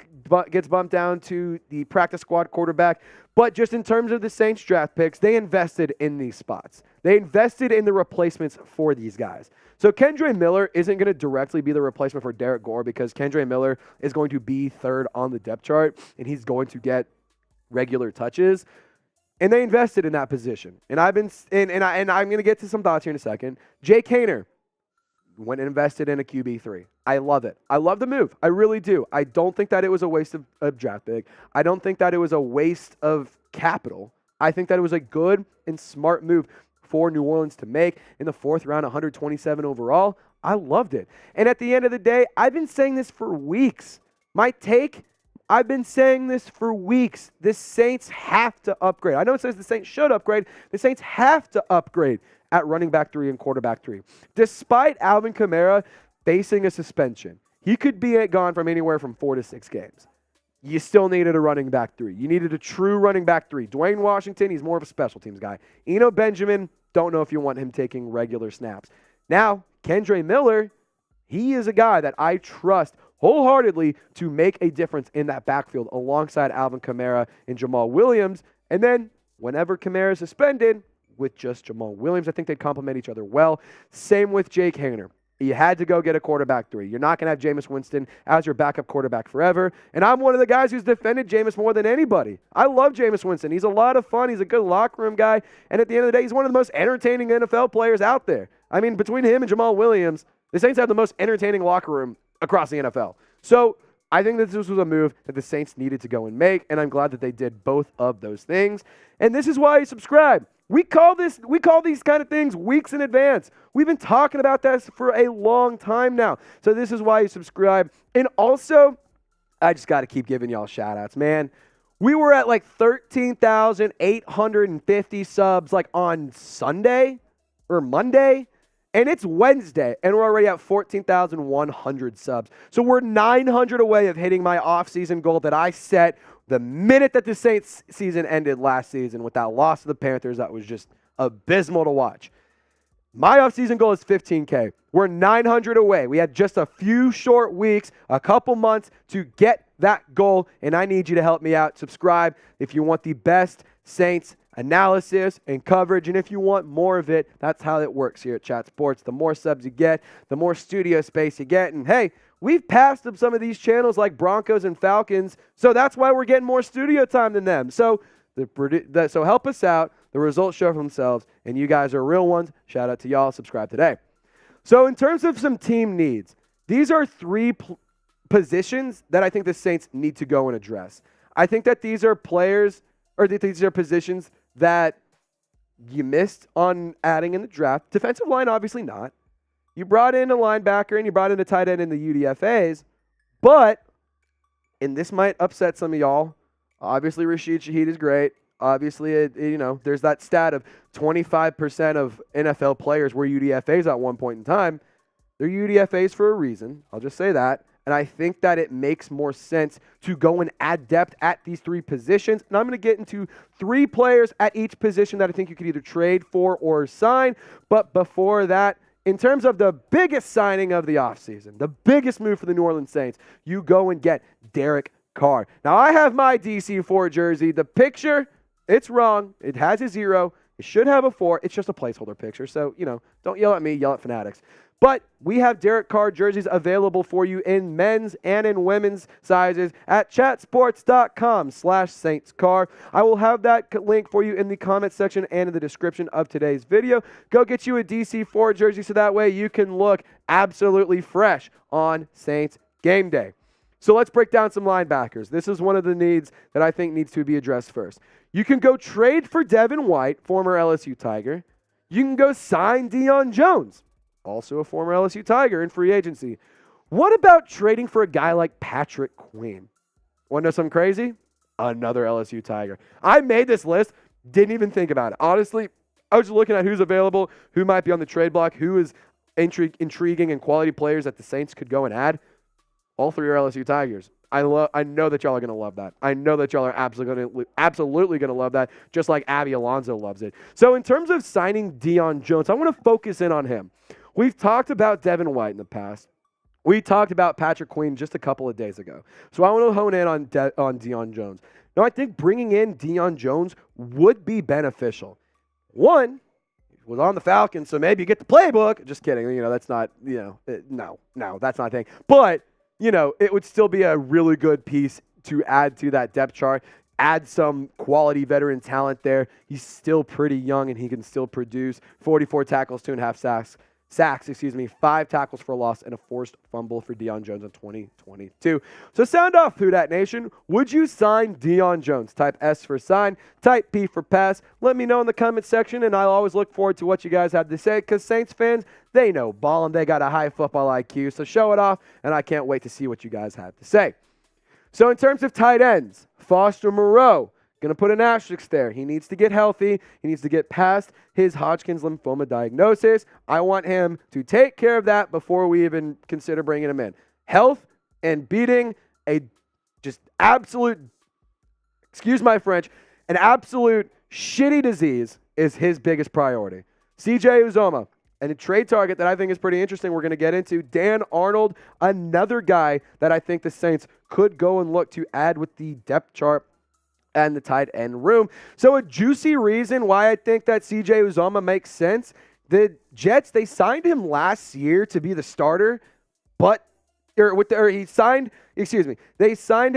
gets bumped down to the practice squad quarterback. But just in terms of the Saints draft picks, they invested in these spots. They invested in the replacements for these guys. So Kendre Miller isn't going to directly be the replacement for Derrick Gore because Kendre Miller is going to be third on the depth chart, and he's going to get regular touches. And they invested in that position. And I'm going to get to some thoughts here in a second. Jake Haener went and invested in a QB3. I love it. I love the move. I really do. I don't think that it was a waste of draft pick. I don't think that it was a waste of capital. I think that it was a good and smart move for New Orleans to make in the fourth round, 127 overall. I loved it. And at the end of the day, I've been saying this for weeks. I've been saying this for weeks. The Saints have to upgrade. I know it says the Saints should upgrade. The Saints have to upgrade at running back 3 and quarterback 3. Despite Alvin Kamara facing a suspension, he could be gone from anywhere from 4 to 6 games. You still needed a running back 3. You needed a true running back 3. Dwayne Washington, he's more of a special teams guy. Eno Benjamin, don't know if you want him taking regular snaps. Now, Kendre Miller, he is a guy that I trust wholeheartedly to make a difference in that backfield alongside Alvin Kamara and Jamal Williams. And then whenever Kamara is suspended, with just Jamal Williams, I think they'd complement each other well. Same with Jake Haener. You had to go get a quarterback 3. You're not going to have Jameis Winston as your backup quarterback forever. And I'm one of the guys who's defended Jameis more than anybody. I love Jameis Winston. He's a lot of fun. He's a good locker room guy. And at the end of the day, he's one of the most entertaining NFL players out there. I mean, between him and Jamal Williams, the Saints have the most entertaining locker room across the NFL. So I think that this was a move that the Saints needed to go and make, and I'm glad that they did both of those things. And this is why you subscribe. We call these kind of things weeks in advance. We've been talking about this for a long time now. So this is why you subscribe. And also, I just got to keep giving y'all shout outs, man. We were at like 13,850 subs like on Sunday or Monday. And it's Wednesday, and we're already at 14,100 subs. So we're 900 away of hitting my offseason goal that I set the minute that the Saints season ended last season with that loss to the Panthers. That was just abysmal to watch. My offseason goal is 15K. We're 900 away. We had just a few short weeks, a couple months to get that goal, and I need you to help me out. Subscribe if you want the best Saints analysis and coverage, and if you want more of it, that's how it works here at Chat Sports. The more subs you get, the more studio space you get, and hey, we've passed up some of these channels like Broncos and Falcons, so that's why we're getting more studio time than them. So so help us out. The results show for themselves, and you guys are real ones. Shout out to y'all. Subscribe today. So in terms of some team needs, these are 3 positions that I think the Saints need to go and address. I think that these are players, or these are positions that you missed on adding in the draft. Defensive line, obviously not. You brought in a linebacker and you brought in a tight end in the UDFAs, but, and this might upset some of y'all, obviously Rashid Shaheed is great. Obviously, there's that stat of 25% of NFL players were UDFAs at one point in time. They're UDFAs for a reason. I'll just say that. And I think that it makes more sense to go and add depth at these 3 positions. And I'm going to get into 3 players at each position that I think you could either trade for or sign. But before that, in terms of the biggest signing of the offseason, the biggest move for the New Orleans Saints, you go and get Derek Carr. Now, I have my DC4 jersey. The picture, it's wrong. It has a 0. It should have a 4. It's just a placeholder picture. So, don't yell at me, yell at Fanatics. But we have Derek Carr jerseys available for you in men's and in women's sizes at chatsports.com/SaintsCar. I will have that link for you in the comment section and in the description of today's video. Go get you a DC4 jersey so that way you can look absolutely fresh on Saints game day. So let's break down some linebackers. This is one of the needs that I think needs to be addressed first. You can go trade for Devin White, former LSU Tiger. You can go sign Deion Jones, also a former LSU Tiger in free agency. What about trading for a guy like Patrick Queen? Want to know something crazy? Another LSU Tiger. I made this list, didn't even think about it. Honestly, I was just looking at who's available, who might be on the trade block, who is intriguing and quality players that the Saints could go and add. All three are LSU Tigers. I know that y'all are going to love that. I know that y'all are absolutely going to love that, just like Abby Alonso loves it. So in terms of signing Deion Jones, I want to focus in on him. We've talked about Devin White in the past. We talked about Patrick Queen just a couple of days ago. So I want to hone in on Deion Jones. Now, I think bringing in Deion Jones would be beneficial. One, was on the Falcons, so maybe you get the playbook. Just kidding. That's not, no, that's not a thing. But, it would still be a really good piece to add to that depth chart. Add some quality veteran talent there. He's still pretty young, and he can still produce 44 tackles, 2.5 sacks, 5 tackles for loss, and a forced fumble for Deion Jones in 2022. So sound off, Who Dat Nation. Would you sign Deion Jones? Type S for sign, type P for pass. Let me know in the comment section, and I'll always look forward to what you guys have to say, because Saints fans, they know ball, and they got a high football IQ, so show it off, and I can't wait to see what you guys have to say. So in terms of tight ends, Foster Moreau, going to put an asterisk there. He needs to get healthy. He needs to get past his Hodgkin's lymphoma diagnosis. I want him to take care of that before we even consider bringing him in. Health and beating a just absolute, excuse my French, an absolute shitty disease is his biggest priority. CJ Uzomah, and a trade target that I think is pretty interesting we're going to get into. Dan Arnold, another guy that I think the Saints could go and look to add with the depth chart and the tight end room. So a juicy reason why I think that CJ Uzomah makes sense. The Jets, they signed him last year to be the starter, they signed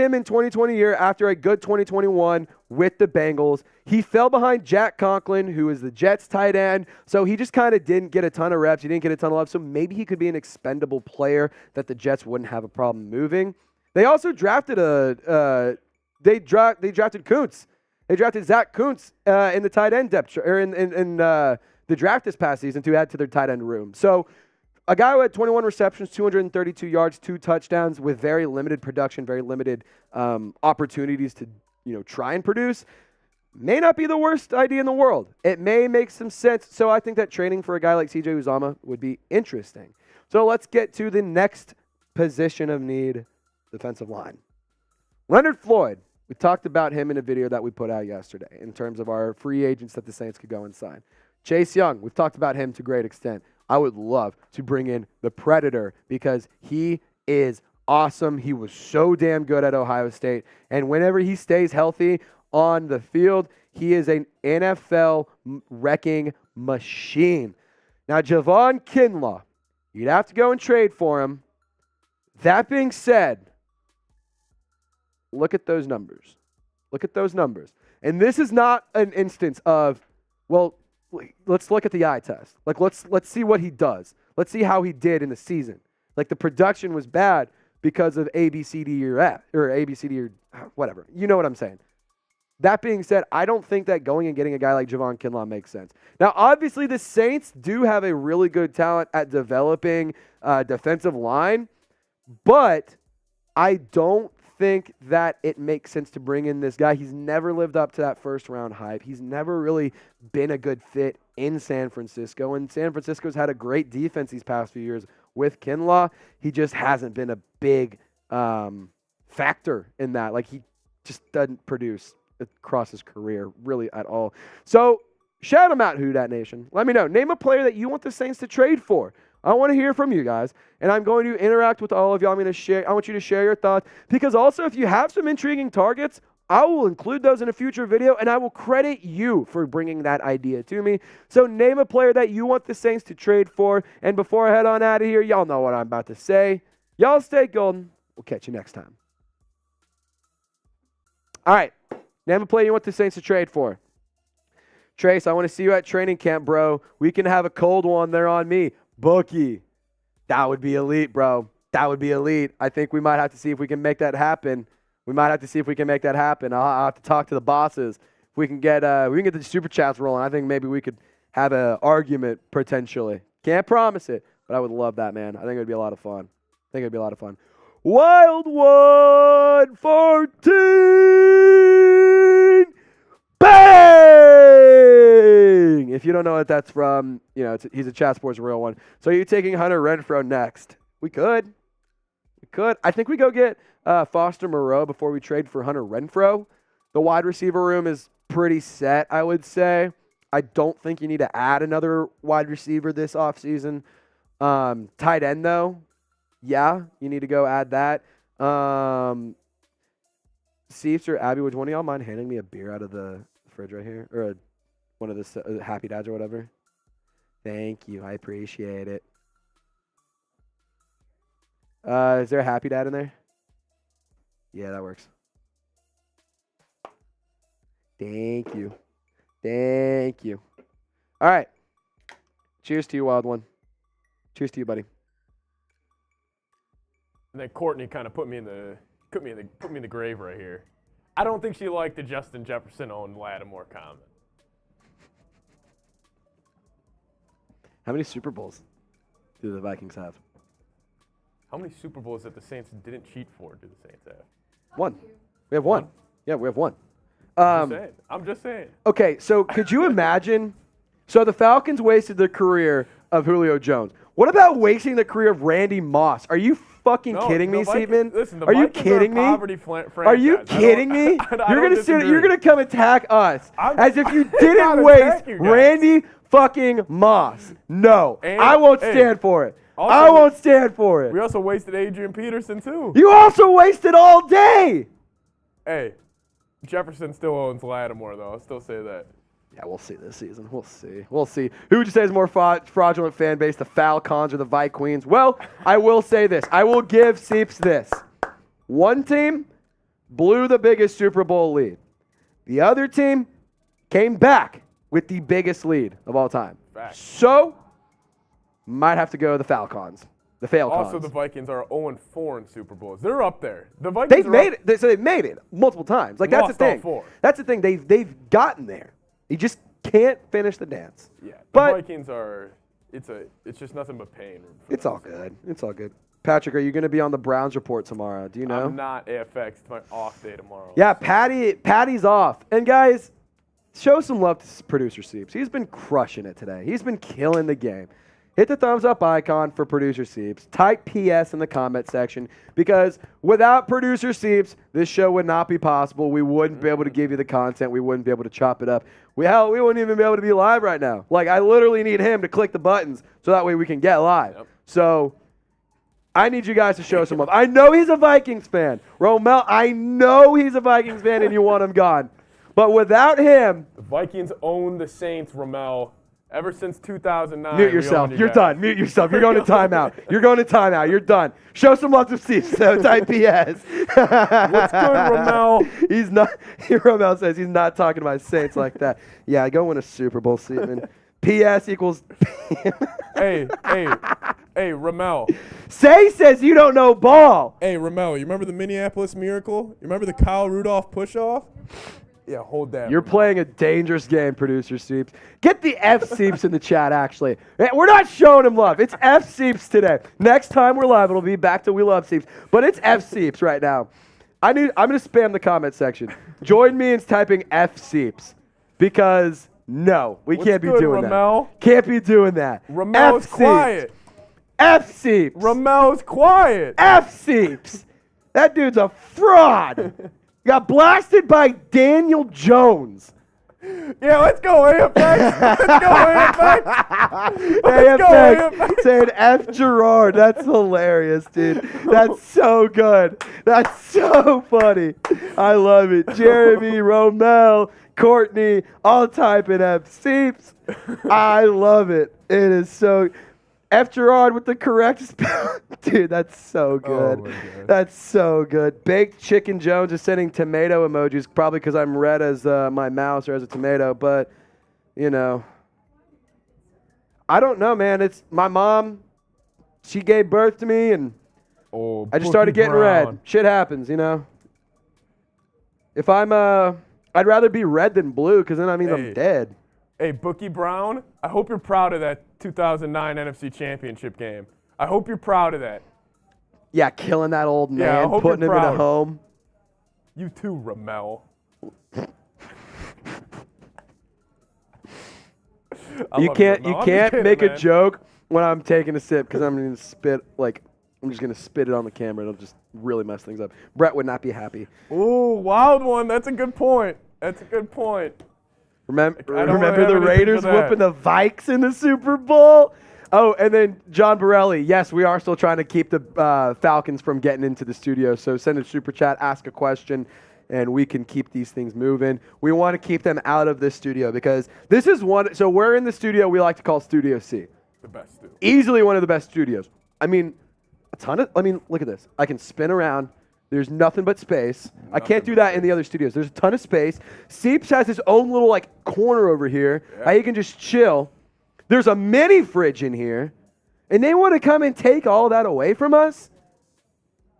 him in 2020 year after a good 2021 with the Bengals. He fell behind Jack Conklin, who is the Jets tight end, so he just kind of didn't get a ton of reps. He didn't get a ton of love, so maybe he could be an expendable player that the Jets wouldn't have a problem moving. They also drafted They drafted Kuntz. They drafted Zach Kuntz in the tight end depth or in the draft this past season to add to their tight end room. So a guy who had 21 receptions, 232 yards, 2 touchdowns with very limited production, very limited opportunities to try and produce may not be the worst idea in the world. It may make some sense. So I think that trading for a guy like CJ Uzomah would be interesting. So let's get to the next position of need, defensive line. Leonard Floyd. We talked about him in a video that we put out yesterday in terms of our free agents that the Saints could go and sign. Chase Young, we've talked about him to great extent. I would love to bring in the Predator because he is awesome. He was so damn good at Ohio State. And whenever he stays healthy on the field, he is an NFL wrecking machine. Now, Javon Kinlaw, you'd have to go and trade for him. That being said, look at those numbers. Look at those numbers. And this is not an instance of, well, let's look at the eye test. Like, let's see what he does. Let's see how he did in the season. Like, the production was bad because of ABCD or ABCD or whatever. You know what I'm saying. That being said, I don't think that going and getting a guy like Javon Kinlaw makes sense. Now, obviously, the Saints do have a really good talent at developing defensive line, but I don't think that it makes sense to bring in this guy. He's never lived up to that first-round hype. He's never really been a good fit in San Francisco, and San Francisco's had a great defense these past few years with Kinlaw. He just hasn't been a big factor in that. Like, he just doesn't produce across his career really at all. So shout him out, Who Dat Nation. Let me know. Name a player that you want the Saints to trade for. I want to hear from you guys, and I'm going to interact with all of y'all. I want you to share your thoughts, because also if you have some intriguing targets, I will include those in a future video, and I will credit you for bringing that idea to me. So name a player that you want the Saints to trade for, and before I head on out of here, y'all know what I'm about to say. Y'all stay golden. We'll catch you next time. All right. Name a player you want the Saints to trade for. Trace, I want to see you at training camp, bro. We can have a cold one there on me. Bookie. That would be elite, bro. that would be elite. I think we might have to see if we can make that happen. I'll have to talk to the bosses. If we can get the super chats rolling, I think maybe we could have an argument potentially. Can't promise it, but I would love that, man. I think it would be a lot of fun. Wild 114. Bang! If you don't know what that's from, he's a Chat Sports real one. So you're taking Hunter Renfrow next. We could. I think we go get Foster Moreau before we trade for Hunter Renfrow. The wide receiver room is pretty set, I would say. I don't think you need to add another wide receiver this offseason. Tight end, though, yeah, you need to go add that. Seifs or Abby, would one of y'all mind handing me a beer out of the fridge right here? Or one of the Happy Dads or whatever? Thank you. I appreciate it. Is there a Happy Dad in there? Yeah, that works. Thank you. All right. Cheers to you, Wild One. Cheers to you, buddy. And then Courtney kind of put me in the grave right here. I don't think she liked the Justin Jefferson owned Lattimore comment. How many Super Bowls do the Vikings have? How many Super Bowls that the Saints didn't cheat for do the Saints have? One. We have one. Yeah, we have one. I'm just saying. Okay, so could you imagine? So the Falcons wasted the career of Julio Jones. What about wasting the career of Randy Moss? Are you fucking kidding me, Seaman? Listen, the are you Vikings kidding me? Are you kidding me? You're gonna come attack us as if you didn't waste Randy fucking Moss. No, I won't stand for it. Also, I won't stand for it. We also wasted Adrian Peterson too. You also wasted all day. Hey, Jefferson still owns Lattimore though. I'll still say that. Yeah, we'll see this season. We'll see. Who would you say is more fraudulent fan base, the Falcons or the Vikings? Well, I will say this. I will give Seeps this. One team blew the biggest Super Bowl lead. The other team came back with the biggest lead of all time. Fact. So, might have to go the Falcons. The Falcons. Also, the Vikings are 0-4 in Super Bowls. They're up there. The Vikings they've made it multiple times. Like that's the thing. That's the thing. They've gotten there. You just can't finish the dance. Yeah, the but Vikings are. It's just nothing but pain. It's all good. Patrick, are you going to be on the Browns report tomorrow? Do you know? I'm not AFX. It's my off day tomorrow. Yeah, Patty's off. And guys, show some love to producer Seeps. He's been crushing it today. He's been killing the game. Hit the thumbs up icon for producer Seeps. Type PS in the comment section because without producer Seeps, this show would not be possible. We wouldn't be able to give you the content. We wouldn't be able to chop it up. We wouldn't even be able to be live right now. Like, I literally need him to click the buttons so that way we can get live. Yep. So I need you guys to show some love. I know he's a Vikings fan. Romel, I know he's a Vikings fan and you want him gone. But without him. The Vikings own the Saints, Romel. Ever since 2009. Mute yourself. You're done. Mute yourself. You're going to timeout. You're done. Show some love to Steve. So type PS. What's good, Romel? He's not. Romel says he's not talking about Saints like that. Yeah, go win a Super Bowl, Seaman. PS equals. Hey, Romel. Say says you don't know ball. Hey, Romel, you remember the Minneapolis Miracle? You remember the Kyle Rudolph push-off? Yeah, hold that. You're playing a dangerous game, producer Seeps. Get the F Seeps in the chat, actually. We're not showing him love. It's F Seeps today. Next time we're live, it'll be back to We Love Seeps. But it's F Seeps right now. I'm going to spam the comment section. Join me in typing F Seeps because, no, we can't be doing Romel? that. Can't be doing that. Romel's quiet. F Seeps. Romel's quiet. F Seeps. That dude's a fraud. Got blasted by Daniel Jones. Yeah, let's go AFX. AFX saying F Girouard. That's hilarious, dude. That's so good. That's so funny. I love it. Jeremy, Romel, Courtney, all typing F Seeps. I love it. It is so. F. Girouard with the correct spell. Dude, that's so good. Oh that's so good. Baked Chicken Jones is sending tomato emojis, probably because I'm red as my mouse or as a tomato. But, I don't know, man. It's my mom. She gave birth to me, and Oh, I just started getting red. Brown. Shit happens, you know. If I'm I'd rather be red than blue because then that means I'm dead. Hey, Bookie Brown, I hope you're proud of that 2009 NFC Championship game. I hope you're proud of that. Yeah, killing that old man, Yeah, I hope putting him you're in a proud. home. You too, Ramel. You can't make a joke when I'm taking a sip because I'm gonna spit I'm just gonna spit it on the camera. It'll just really mess things up. Brett would not be happy. Ooh, wild one. That's a good point. Remember have the anything Raiders for that. whooping the Vikes in the Super Bowl? Oh, and then John Borelli. Yes, we are still trying to keep the Falcons from getting into the studio. So send a super chat, ask a question, and we can keep these things moving. We want to keep them out of this studio because this is one. So we're in the studio we like to call Studio C. The best studio. Easily one of the best studios. I mean, look at this. I can spin around. There's nothing but space. I can't do that in the other studios. There's a ton of space. Seeps has his own little corner over here. How you can just chill. There's a mini fridge in here. And they want to come and take all that away from us?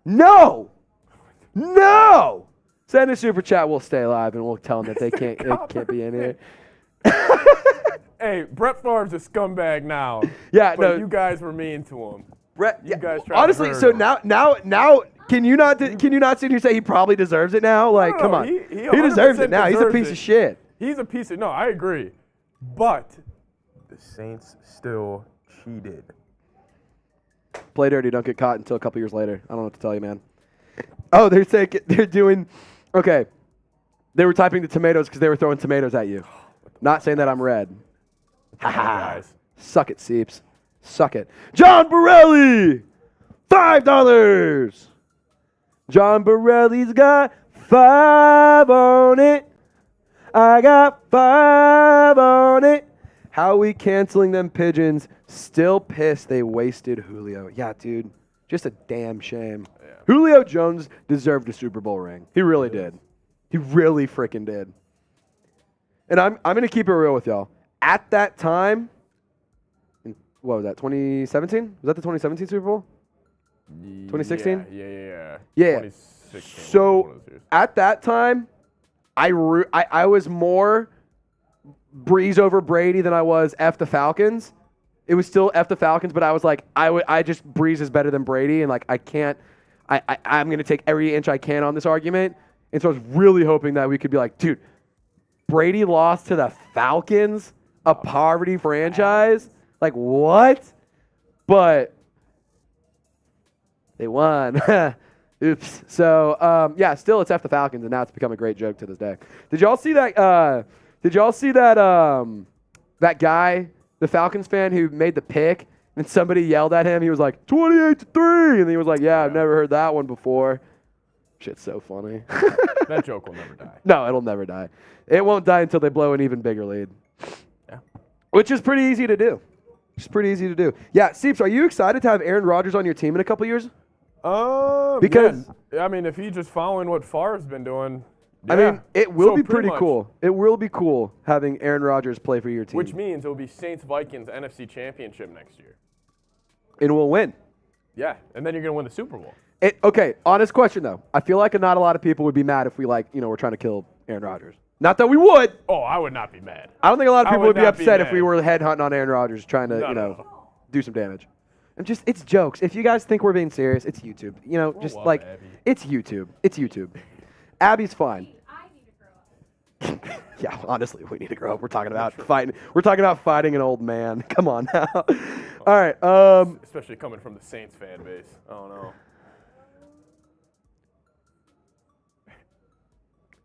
No! No! Send a super chat. We'll stay live and we'll tell them that they can't be in here. Hey, Brett Favre's a scumbag now. Yeah, but no. you guys were mean to him. Brett, You guys tried to honestly, hurt so him. now can you not sit here and say he probably deserves it now? Like, No, come on. he He deserves it 100% now. He's a deserves piece it. of shit. He's a piece of no, I agree. But the Saints still cheated. Play dirty, don't get caught until a couple years later. I don't know what to tell you, man. Oh, they're doing okay. They were typing the tomatoes because they were throwing tomatoes at you. Not saying that I'm red. Ha ha. Guys. Suck it, Seeps. Suck it. John Borelli! $5! John Borelli's got 5 on it. I got 5 on it. How we canceling them pigeons? Still pissed they wasted Julio. Yeah, dude. Just a damn shame. Yeah. Julio Jones deserved a Super Bowl ring. He really did. He really freaking did. And I'm going to keep it real with y'all. At that time, what was that, 2017? Was that the 2017 Super Bowl? 2016? Yeah. Yeah. 2016, So one of those years. at that time, I was more Breeze over Brady than I was F the Falcons. It was still F the Falcons, but I was like, I just Breeze is better than Brady, and I'm going to take every inch I can on this argument. And so I was really hoping that we could be like, dude, Brady lost to the Falcons, a poverty franchise. Like, what? But they won. Oops. So, still it's F the Falcons, and now it's become a great joke to this day. Did y'all see that that guy, the Falcons fan who made the pick, and somebody yelled at him? He was like, 28-3. And he was like, yeah, I've never heard that one before. Shit's so funny. That joke will never die. No, it'll never die. It won't die until they blow an even bigger lead. Yeah. Which is pretty easy to do. It's pretty easy to do. Yeah, Seeps, are you excited to have Aaron Rodgers on your team in a couple years? Because yes. I mean, if he's just following what Favre's been doing, yeah. I mean, it will So be pretty much. cool. It will be cool having Aaron Rodgers play for your team. Which means it will be Saints-Vikings NFC Championship next year. And we'll win. Yeah, and then you're going to win the Super Bowl. Okay, honest question though. I feel like not a lot of people would be mad if we we're trying to kill Aaron Rodgers. Not that we would. Oh, I would not be mad. I don't think a lot of people would be not be upset if mad. we were headhunting on Aaron Rodgers trying to, No. do some damage. It's jokes. If you guys think we're being serious, it's YouTube. love Abby. It's YouTube. It's YouTube. Abby's fine. I need to grow up. Yeah, honestly, we need to grow up. We're talking about fighting. We're talking about fighting an old man. Come on now. All right. Especially coming from the Saints fan base. I don't know.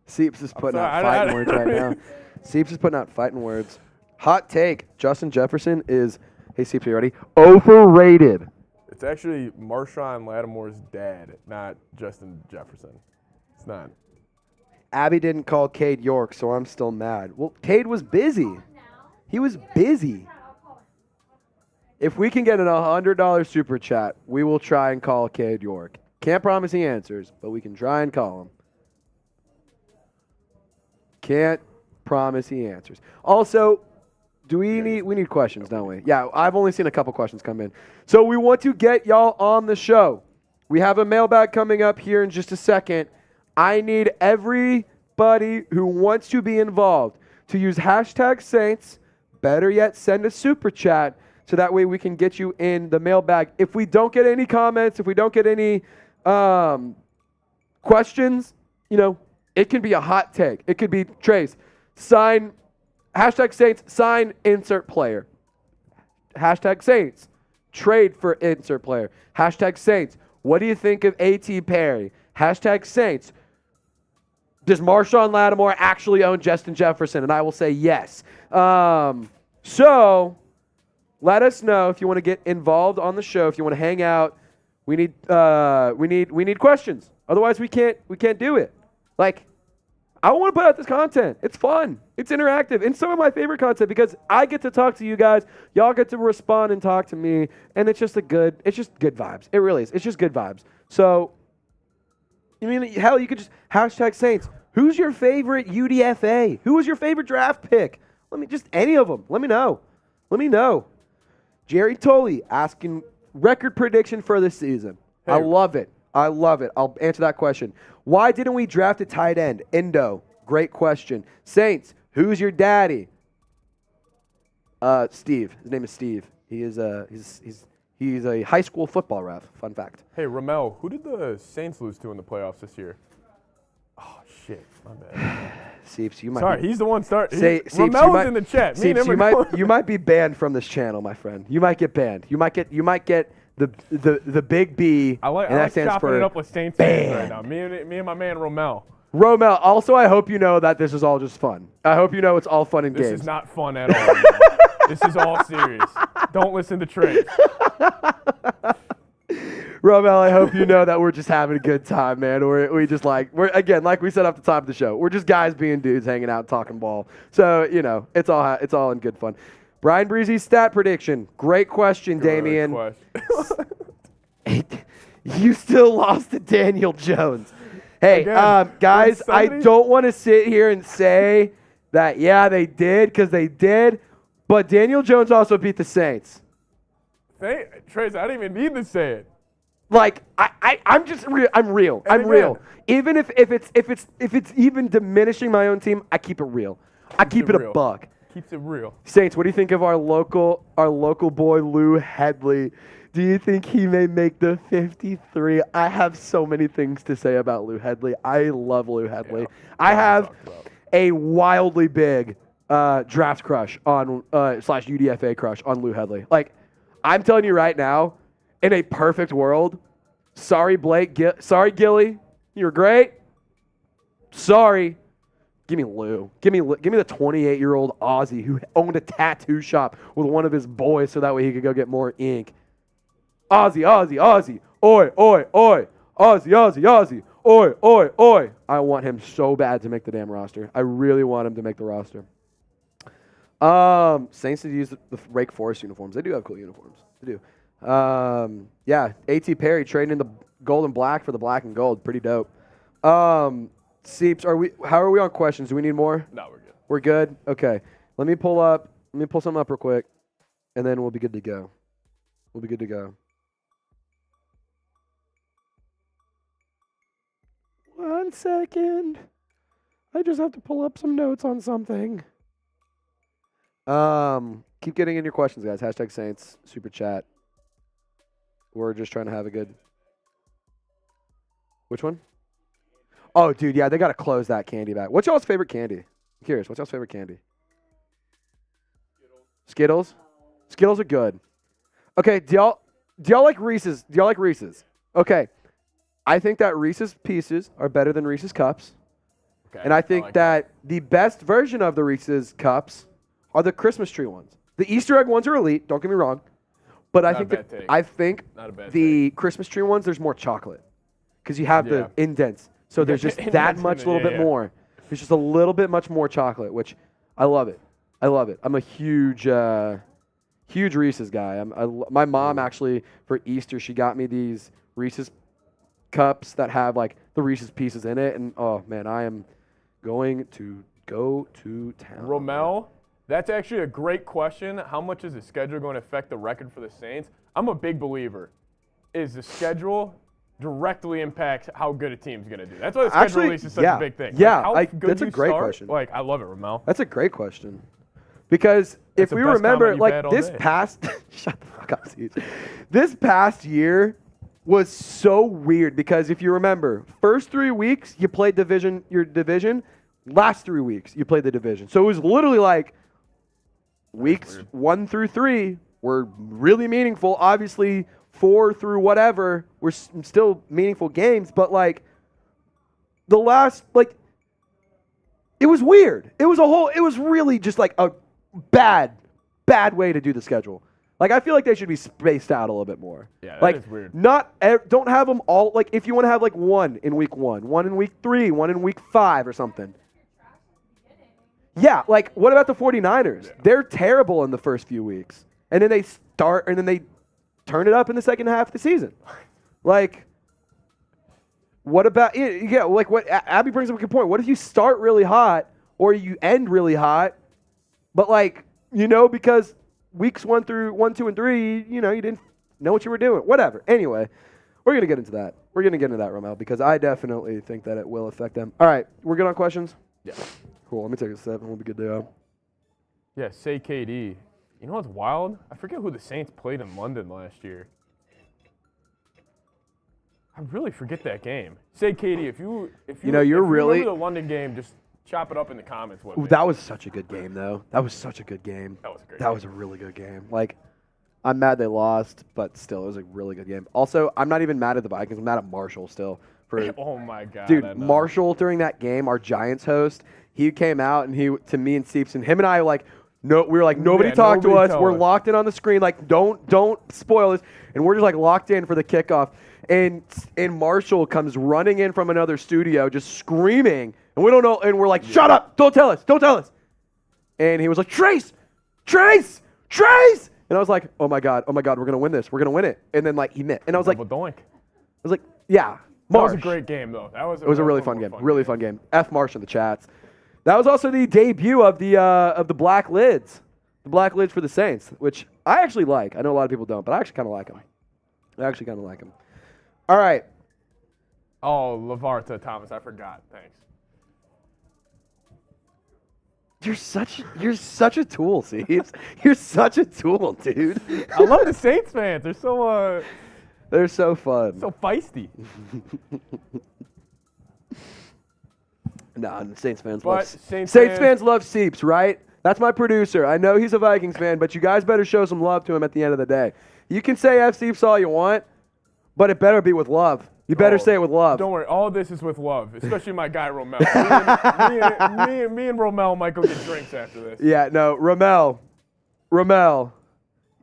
Seeps is putting out sorry, fighting words right now. Seeps is putting out fighting words. Hot take: Justin Jefferson is. Hey, Seeps, you ready? Overrated. It's actually Marshawn Lattimore's dad, not Justin Jefferson. It's not. Abby didn't call Cade York, so I'm still mad. Well, Cade was busy. He was busy. If we can get an $100 super chat, we will try and call Cade York. Can't promise he answers, but we can try and call him. Can't promise he answers. Also, we need questions, don't we? Yeah, I've only seen a couple questions come in. So we want to get y'all on the show. We have a mailbag coming up here in just a second. I need everybody who wants to be involved to use hashtag Saints. Better yet, send a super chat so that way we can get you in the mailbag. If we don't get any comments, if we don't get any questions, it can be a hot take. It could be Trace, sign, hashtag Saints, sign insert player. Hashtag Saints, trade for insert player. Hashtag Saints, what do you think of A.T. Perry? Hashtag Saints, does Marshawn Lattimore actually own Justin Jefferson? And I will say yes. So let us know if you want to get involved on the show, if you want to hang out. We need questions. Otherwise, we can't do it. Like, I want to put out this content. It's fun. It's interactive. And some of my favorite content because I get to talk to you guys. Y'all get to respond and talk to me. And it's just good vibes. It really is. It's just good vibes. So, hell, you could just hashtag Saints. Who's your favorite UDFA? Who was your favorite draft pick? Any of them. Let me know. Jerry Tolley asking record prediction for this season. Hey. I love it. I'll answer that question. Why didn't we draft a tight end? Endo. Great question. Saints, who's your daddy? Steve. His name is Steve. He is he's a high school football ref. Fun fact. Hey, Ramel, who did the Saints lose to in the playoffs this year? Oh, shit. My bad. Seeps, you might. Sorry, he's the one starting. Ramel's in the chat. Seeps, you might be banned from this channel, my friend. You might get banned. You might get the big B. I like chopping it up with Saints fans right now. Me and my man Romel. Also, I hope you know that this is all just fun. I hope you know it's all fun and games. This is not fun at all. This is all serious. Don't listen to Trey. Romel, I hope you know that we're just having a good time, man. We're again, like we said off the top of the show, we're just guys being dudes hanging out talking ball. So, it's all in good fun. Brian Breezy's stat prediction. Great question, Damien. You still lost to Daniel Jones. Hey, again, guys, I don't want to sit here and say that, yeah, they did, because they did, but Daniel Jones also beat the Saints. Trace, I didn't even need to say it. Like, I'm just real. I'm real. I'm real. Even if it's even diminishing my own team, I keep it real. I keep it a buck. Keeps it real. Saints, what do you think of our local boy Lou Hedley? Do you think he may make the 53? I have so many things to say about Lou Hedley. I love Lou Hedley. Yeah, I have a wildly big draft crush on / UDFA crush on Lou Hedley. Like, I'm telling you right now, in a perfect world, sorry Blake, sorry Gilly, you're great. Sorry. Give me Lou. Give me the 28-year-old Aussie who owned a tattoo shop with one of his boys so that way he could go get more ink. Aussie. Oi. Aussie. Oi. I want him so bad to make the damn roster. I really want him to make the roster. Saints did use the Wake Forest uniforms. They do have cool uniforms. They do. Yeah, A.T. Perry trading in the gold and black for the black and gold. Pretty dope. Seeps, how are we on questions? Do we need more? No, we're good. We're good? Okay. Let me pull something up real quick, and then we'll be good to go. One second. I just have to pull up some notes on something. Keep getting in your questions, guys. Hashtag Saints, super chat. We're just trying to have a good... Which one? Oh, dude, yeah, they got to close that candy back. What's y'all's favorite candy? I'm curious. What's y'all's favorite candy? Skittles? Skittles are good. Okay, do y'all like Reese's? Do y'all like Reese's? Okay. I think that Reese's Pieces are better than Reese's Cups. Okay, and I think that the best version of the Reese's Cups are the Christmas tree ones. The Easter egg ones are elite, don't get me wrong. But I think the Christmas tree ones, there's more chocolate. Because you have the indents. So there's just that much little bit more. There's just a little bit much more chocolate, which I love it. I'm a huge Reese's guy. My mom actually, for Easter, she got me these Reese's cups that have like the Reese's Pieces in it. And oh man, I am going to go to town. Romel, that's actually a great question. How much is the schedule going to affect the record for the Saints? I'm a big believer. Is the schedule directly impacts how good a team's going to do. That's why the schedule release is such a big thing. Yeah, like, how good that's a great question. Like, I love it, Ramel. That's a great question. Because if we remember, like this past shut the fuck up, Steve. This past year was so weird because if you remember, first 3 weeks you played your division, last 3 weeks you played the division. So it was literally like weeks 1 through 3 were really meaningful. Obviously, 4 through whatever were still meaningful games, but like the last it was weird. It was really just like a bad way to do the schedule. Like, I feel like they should be spaced out a little bit more. Yeah, that like, is weird. Don't have them all, like, if you want to have, like, one in week 1, one in week 3, one in week 5 or something. Yeah, like, what about the 49ers? Yeah. They're terrible in the first few weeks. And then they turn it up in the second half of the season. Like, what about, yeah, like, what Abby brings up a good point. What if you start really hot or you end really hot? But, like, because weeks 1, 2, and 3, you didn't know what you were doing. Whatever. Anyway, we're going to get into that. We're going to get into that, Romel, because I definitely think that it will affect them. All right. We're good on questions? Yeah. Cool. Let me take a sip and we'll be good to go. Yeah, say KD. You know what's wild? I forget who the Saints played in London last year. I really forget that game. Say KD, if you remember the London game, just chop it up in the comments with me. That was such a good game, though. That was such a good game. That was a great game. That was a really good game. Like, I'm mad they lost, but still, it was a really good game. Also, I'm not even mad at the Vikings. I'm mad at Marshall still. Oh, my God. Dude, Marshall, during that game, our Giants host, he came out, and to me and Steeps, and him and I were like, no, we were like, nobody talk to us. We're locked in on the screen. Like, don't spoil this. And we're just, like, locked in for the kickoff. And Marshall comes running in from another studio just screaming. And we don't know. And we're like, shut up. Don't tell us. And he was like, Trace. And I was like, oh, my God, we're going to win this. We're going to win it. And then, like, he missed. And I was like, yeah. Marsh. That was a great game, though. It was a really fun game. Really fun game. F Marsh in the chats. That was also the debut of the Black Lids. The Black Lids for the Saints, which I actually like. I know a lot of people don't, but I actually kind of like them. All right. Oh, Lavarta Thomas, I forgot. Thanks. You're such a tool, Seeps. You're such a tool, dude. I love the Saints fans. They're so fun. So feisty. No, Saints fans love Seeps, right? That's my producer. I know he's a Vikings fan, but you guys better show some love to him at the end of the day. You can say F Seeps all you want, but it better be with love. You better say it with love. Don't worry. All of this is with love, especially my guy, Romel. me and Romel might go get drinks after this. Yeah, no, Romel,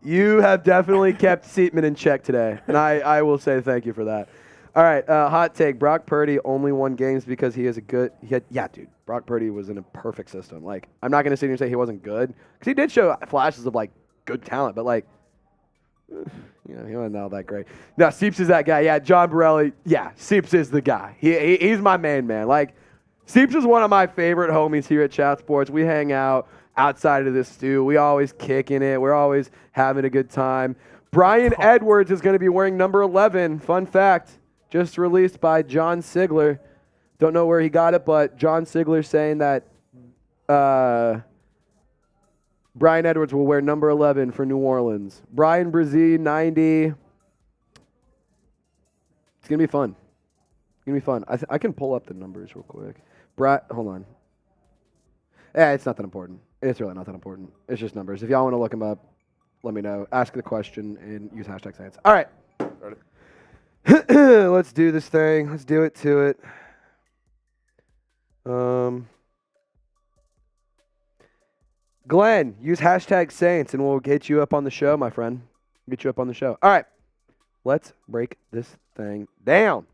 you have definitely kept Seatman in check today, and I will say thank you for that. All right, hot take. Brock Purdy only won games because dude, Brock Purdy was in a perfect system. Like, I'm not going to sit here and say he wasn't good, because he did show flashes of, like, good talent, but, like, he wasn't all that great. No, Seeps is that guy. Yeah, John Borelli. Yeah, Seeps is the guy. He's my main man. Like, Seeps is one of my favorite homies here at Chat Sports. We hang out outside of this stew. We always kicking it. We're always having a good time. Brian Edwards is going to be wearing number 11. Fun fact, just released by John Sigler. Don't know where he got it, but John Sigler saying that Brian Edwards will wear number 11 for New Orleans. Brian Brzee, 90. It's going to be fun. I can pull up the numbers real quick. Hold on. It's not that important. It's really not that important. It's just numbers. If y'all want to look them up, let me know. Ask the question and use hashtag science. All right. Let's do this thing. Let's do it to it. Glenn, use hashtag Saints and we'll get you up on the show, my friend. Get you up on the show. All right. Let's break this thing down.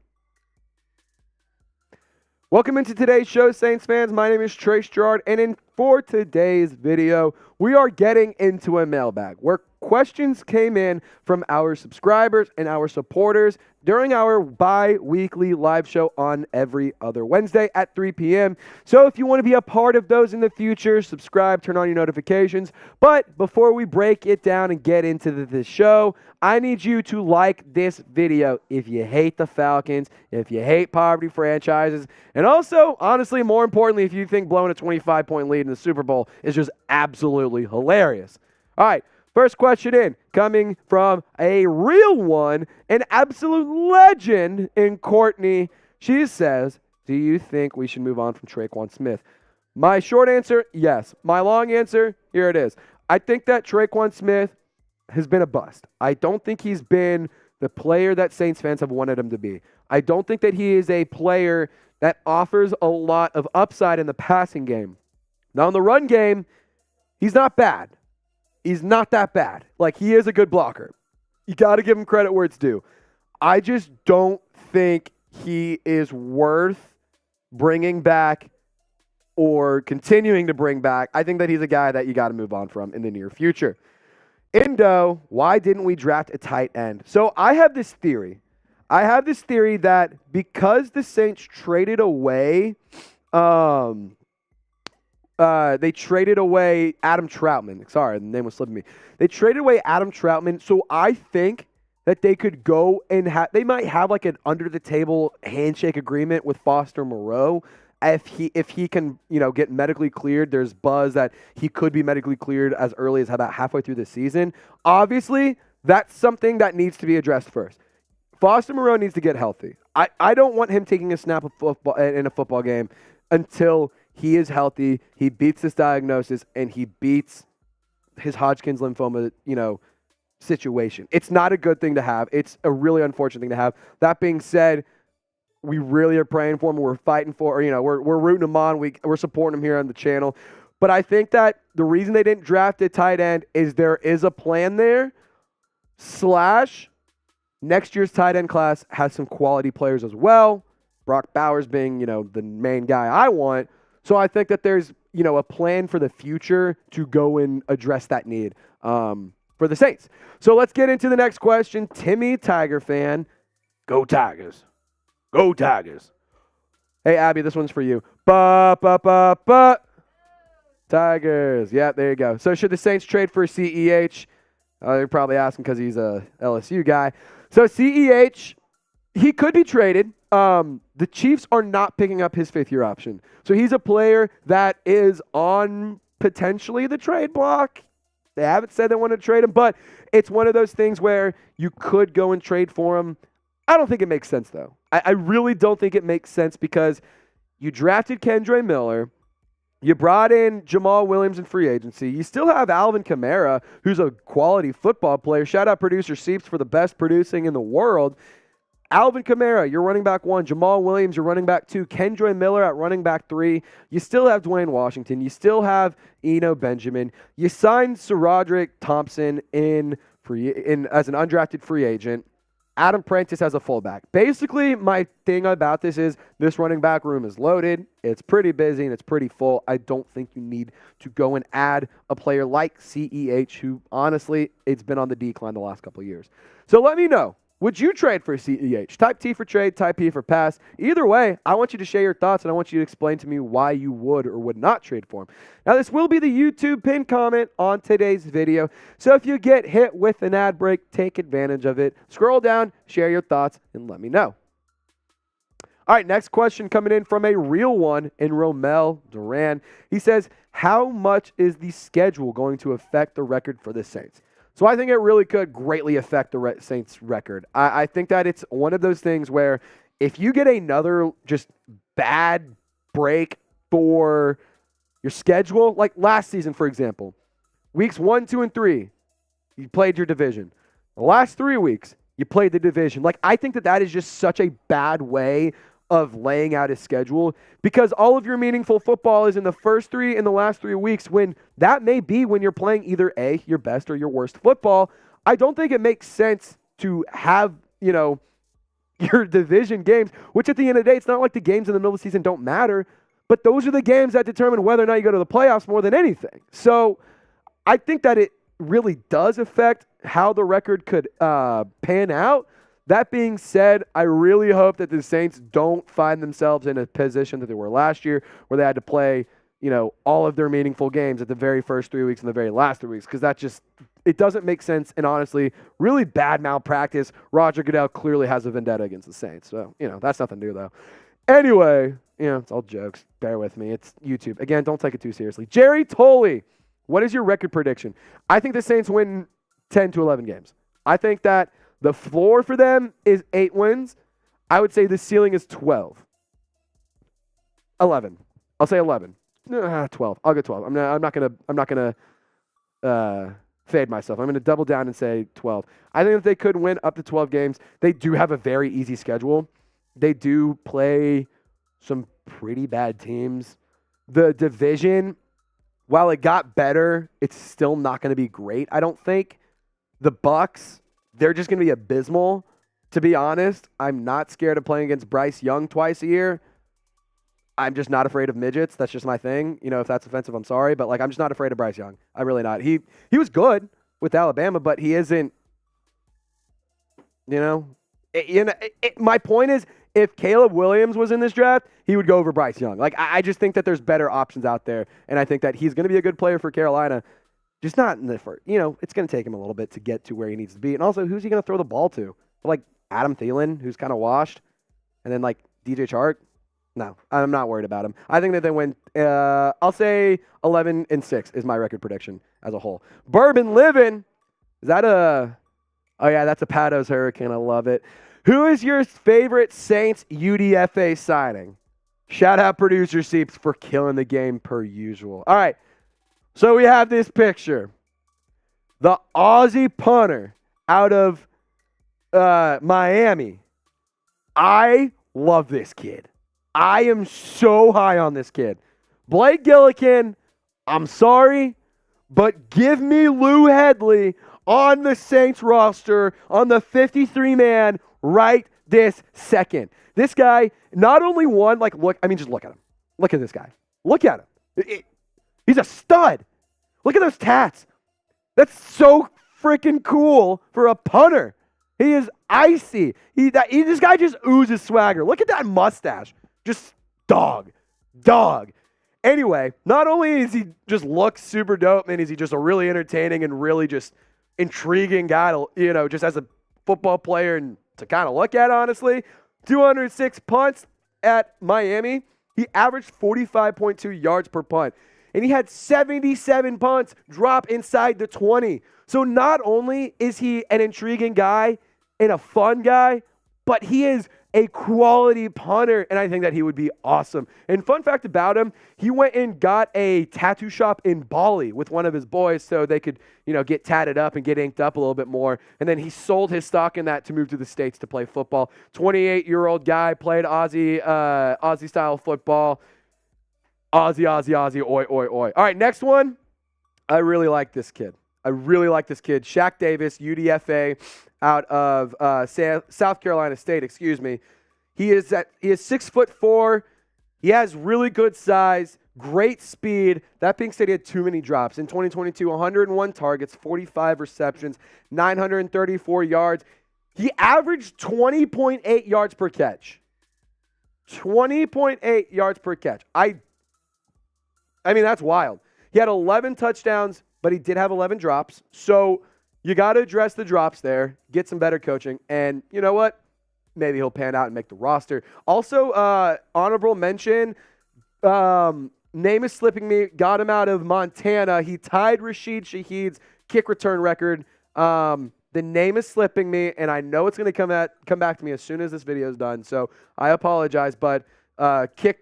Welcome into today's show, Saints fans. My name is Trace Girouard, and for today's video, we are getting into a mailbag. We're questions came in from our subscribers and our supporters during our bi-weekly live show on every other Wednesday at 3 p.m. So if you want to be a part of those in the future, subscribe, turn on your notifications. But before we break it down and get into the show, I need you to like this video if you hate the Falcons, if you hate poverty franchises, and also, honestly, more importantly, if you think blowing a 25-point lead in the Super Bowl is just absolutely hilarious. All right. First question in, coming from a real one, an absolute legend in Courtney. She says, do you think we should move on from Traquan Smith? My short answer, yes. My long answer, here it is. I think that Traquan Smith has been a bust. I don't think he's been the player that Saints fans have wanted him to be. I don't think that he is a player that offers a lot of upside in the passing game. Now, in the run game, he's not bad. He's not that bad. Like, he is a good blocker. You got to give him credit where it's due. I just don't think he is worth bringing back or continuing to bring back. I think that he's a guy that you got to move on from in the near future. Indo, why didn't we draft a tight end? So I have this theory. That because the Saints traded away they traded away Adam Troutman. Sorry, the name was slipping me. They traded away Adam Troutman, so I think that they could go and they might have like an under-the-table handshake agreement with Foster Moreau. If he can, get medically cleared, there's buzz that he could be medically cleared as early as about halfway through the season. Obviously, that's something that needs to be addressed first. Foster Moreau needs to get healthy. I don't want him taking a snap of football in a football game until he is healthy, he beats this diagnosis, and he beats his Hodgkin's lymphoma, situation. It's not a good thing to have. It's a really unfortunate thing to have. That being said, we really are praying for him. We're fighting for, we're rooting him on. We're supporting him here on the channel. But I think that the reason they didn't draft a tight end is there is a plan there, / next year's tight end class has some quality players as well. Brock Bowers being, the main guy I want. So I think that there's, a plan for the future to go and address that need for the Saints. So let's get into the next question. Timmy Tiger fan. Go Tigers. Go Tigers. Hey, Abby, this one's for you. Tigers. Yeah, there you go. So should the Saints trade for CEH? You're probably asking because he's a LSU guy. So CEH, he could be traded. The Chiefs are not picking up his fifth-year option. So he's a player that is on potentially the trade block. They haven't said they want to trade him, but it's one of those things where you could go and trade for him. I don't think it makes sense, though. I really don't think it makes sense because you drafted Kendre Miller. You brought in Jamal Williams in free agency. You still have Alvin Kamara, who's a quality football player. Shout out producer Seeps for the best producing in the world. Alvin Kamara, you're running back 1. Jamal Williams, you're running back 2. Kendre Miller at running back 3. You still have Dwayne Washington. You still have Eno Benjamin. You signed SaRodorick Thompson in as an undrafted free agent. Adam Prentice as a fullback. Basically, my thing about this is this running back room is loaded. It's pretty busy and it's pretty full. I don't think you need to go and add a player like CEH, who honestly, it's been on the decline the last couple of years. So let me know. Would you trade for CEH? Type T for trade, type P for pass. Either way, I want you to share your thoughts, and I want you to explain to me why you would or would not trade for him. Now, this will be the YouTube pinned comment on today's video, so if you get hit with an ad break, take advantage of it. Scroll down, share your thoughts, and let me know. All right, next question coming in from a real one in Romel Duran. He says, how much is the schedule going to affect the record for the Saints? So I think it really could greatly affect the Saints' record. I think that it's one of those things where if you get another just bad break for your schedule, like last season, for example, weeks 1, 2, and 3, you played your division. The last 3 weeks, you played the division. Like, I think that is just such a bad way of laying out his schedule, because all of your meaningful football is in the first 3 and the last 3 weeks, when that may be when you're playing either A, your best, or your worst football. I don't think it makes sense to have, your division games, which at the end of the day, it's not like the games in the middle of the season don't matter, but those are the games that determine whether or not you go to the playoffs more than anything. So I think that really does affect how the record could pan out. That being said, I really hope that the Saints don't find themselves in a position that they were last year where they had to play, all of their meaningful games at the very first 3 weeks and the very last 3 weeks, because it doesn't make sense. And honestly, really bad malpractice. Roger Goodell clearly has a vendetta against the Saints. So, that's nothing new, though. Anyway, it's all jokes. Bear with me. It's YouTube. Again, don't take it too seriously. Jerry Tolley, what is your record prediction? I think the Saints win 10 to 11 games. I think that the floor for them is 8 wins. I would say the ceiling is 12. 11. I'll say 11. 12. I'll go 12. I'm not gonna fade myself. I'm gonna double down and say 12. I think that they could win up to 12 games. They do have a very easy schedule. They do play some pretty bad teams. The division, while it got better, it's still not going to be great. I don't think. The Bucks, they're just going to be abysmal. To be honest, I'm not scared of playing against Bryce Young twice a year. I'm just not afraid of midgets. That's just my thing. If that's offensive, I'm sorry. But, I'm just not afraid of Bryce Young. I'm really not. He was good with Alabama, but he isn't, my point is, if Caleb Williams was in this draft, he would go over Bryce Young. I just think that there's better options out there, and I think that he's going to be a good player for Carolina, just not in the first. It's going to take him a little bit to get to where he needs to be. And also, who's he going to throw the ball to? Adam Thielen, who's kind of washed, and then, DJ Chark? No, I'm not worried about him. I think that they win. I'll say 11-6 is my record prediction as a whole. Bourbon Living, is that a? Oh yeah, that's a Patos Hurricane. I love it. Who is your favorite Saints UDFA signing? Shout out producer Seeps for killing the game per usual. All right, so we have this picture. The Aussie punter out of Miami. I love this kid. I am so high on this kid. Blake Gillikin, I'm sorry, but give me Lou Hedley on the Saints roster on the 53-man right this second. This guy not only won, just look at him. Look at this guy. Look at him. He's a stud. Look at those tats. That's so freaking cool for a punter. He is icy. This guy just oozes swagger. Look at that mustache. Just dog. Anyway, not only is he just looks super dope, man, is he just a really entertaining and really just intriguing guy to, just as a football player and to kind of look at, honestly. 206 punts at Miami. He averaged 45.2 yards per punt. And he had 77 punts drop inside the 20. So not only is he an intriguing guy and a fun guy, but he is a quality punter, and I think that he would be awesome. And fun fact about him, he went and got a tattoo shop in Bali with one of his boys so they could, get tatted up and get inked up a little bit more. And then he sold his stock in that to move to the States to play football. 28-year-old guy, played Aussie-style football. Aussie, oi, oi, oi. All right, next one. I really like this kid. Shaq Davis, UDFA, out of South Carolina State. He is 6'4". He has really good size, great speed. That being said, he had too many drops. In 2022, 101 targets, 45 receptions, 934 yards. He averaged 20.8 yards per catch. 20.8 yards per catch. I mean, that's wild. He had 11 touchdowns, but he did have 11 drops. So you got to address the drops there, get some better coaching, and you know what? Maybe he'll pan out and make the roster. Also, honorable mention, name is slipping me, got him out of Montana. He tied Rashid Shaheed's kick return record. The name is slipping me, and I know it's going to come back to me as soon as this video is done, so I apologize, but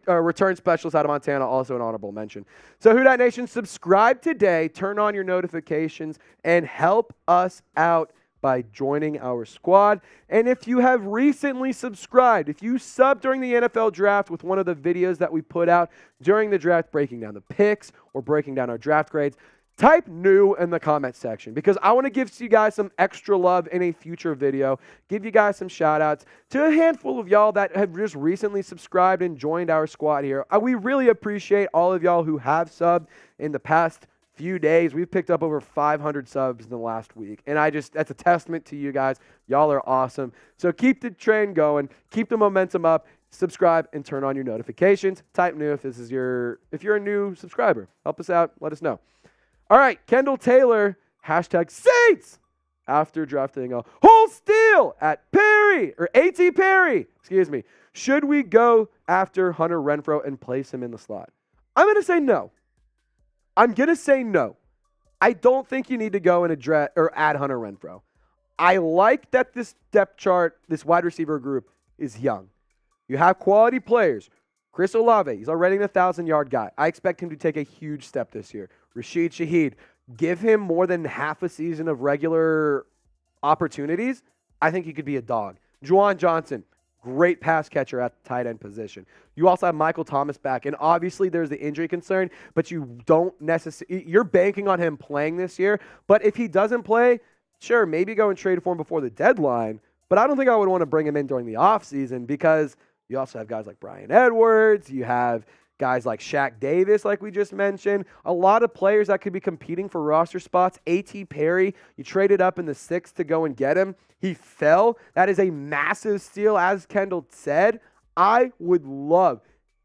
return specialist out of Montana, also an honorable mention. So Who Dat Nation, subscribe today, turn on your notifications, and help us out by joining our squad. And if you have recently subscribed, if you sub during the NFL draft with one of the videos that we put out during the draft, breaking down the picks or breaking down our draft grades, type new in the comment section because I want to give you guys some extra love in a future video, give you guys some shout outs to a handful of y'all that have just recently subscribed and joined our squad here. We really appreciate all of y'all who have subbed in the past few days, we've picked up over 500 subs in the last week. And that's a testament to you guys. Y'all are awesome. So keep the train going. Keep the momentum up. Subscribe and turn on your notifications. Type new if you're a new subscriber. Help us out. Let us know. All right, Kendall Taylor, #Saints, after drafting a whole steal at A.T. Perry, should we go after Hunter Renfrow and place him in the slot? I'm going to say no. I don't think you need to go and add Hunter Renfrow. I like that this depth chart, this wide receiver group is young. You have quality players. Chris Olave, he's already an 1,000-yard guy. I expect him to take a huge step this year. Rashid Shaheed, give him more than half a season of regular opportunities. I think he could be a dog. Juwan Johnson, great pass catcher at the tight end position. You also have Michael Thomas back, and obviously there's the injury concern, but you're banking on him playing this year. But if he doesn't play, sure, maybe go and trade for him before the deadline. But I don't think I would want to bring him in during the offseason because you also have guys like Brian Edwards. You have guys like Shaq Davis, like we just mentioned. A lot of players that could be competing for roster spots. A.T. Perry, you traded up in the 6th to go and get him. He fell. That is a massive steal, as Kendall said. I would love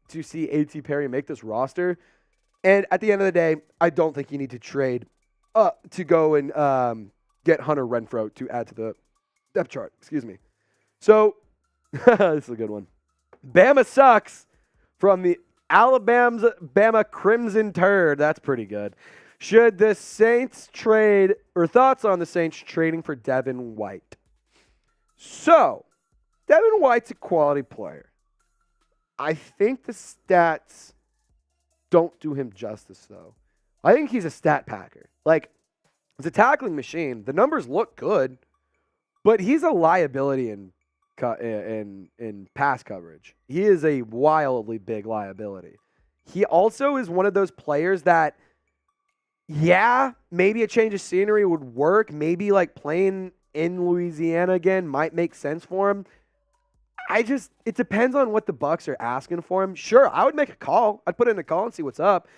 to see A.T. Perry make this roster. And at the end of the day, I don't think you need to trade to go and get Hunter Renfrow to add to the depth chart. So, this is a good one. Bama sucks from the Bama Crimson Turd. That's pretty good. Should the Saints trade, or thoughts on the Saints trading for Devin White? So, Devin White's a quality player. I think the stats don't do him justice, though. I think he's a stat packer. Like, he's a tackling machine. The numbers look good, but he's a liability in pass coverage. He is a wildly big liability. He also is one of those players that, maybe a change of scenery would work. Maybe like playing in Louisiana again might make sense for him. It depends on what the Bucs are asking for him. Sure, I would make a call. I'd put in a call and see what's up.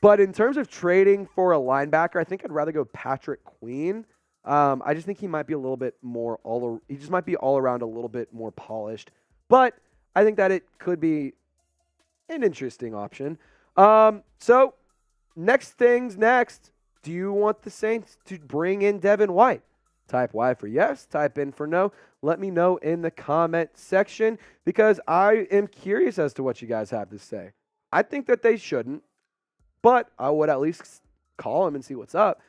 But in terms of trading for a linebacker, I think I'd rather go Patrick Queen. I just think he might be a little bit more he just might be all around a little bit more polished. But I think that it could be an interesting option. So next things next. Do you want the Saints to bring in Devin White? Type Y for yes, type in for no. Let me know in the comment section because I am curious as to what you guys have to say. I think that they shouldn't, but I would at least call him and see what's up.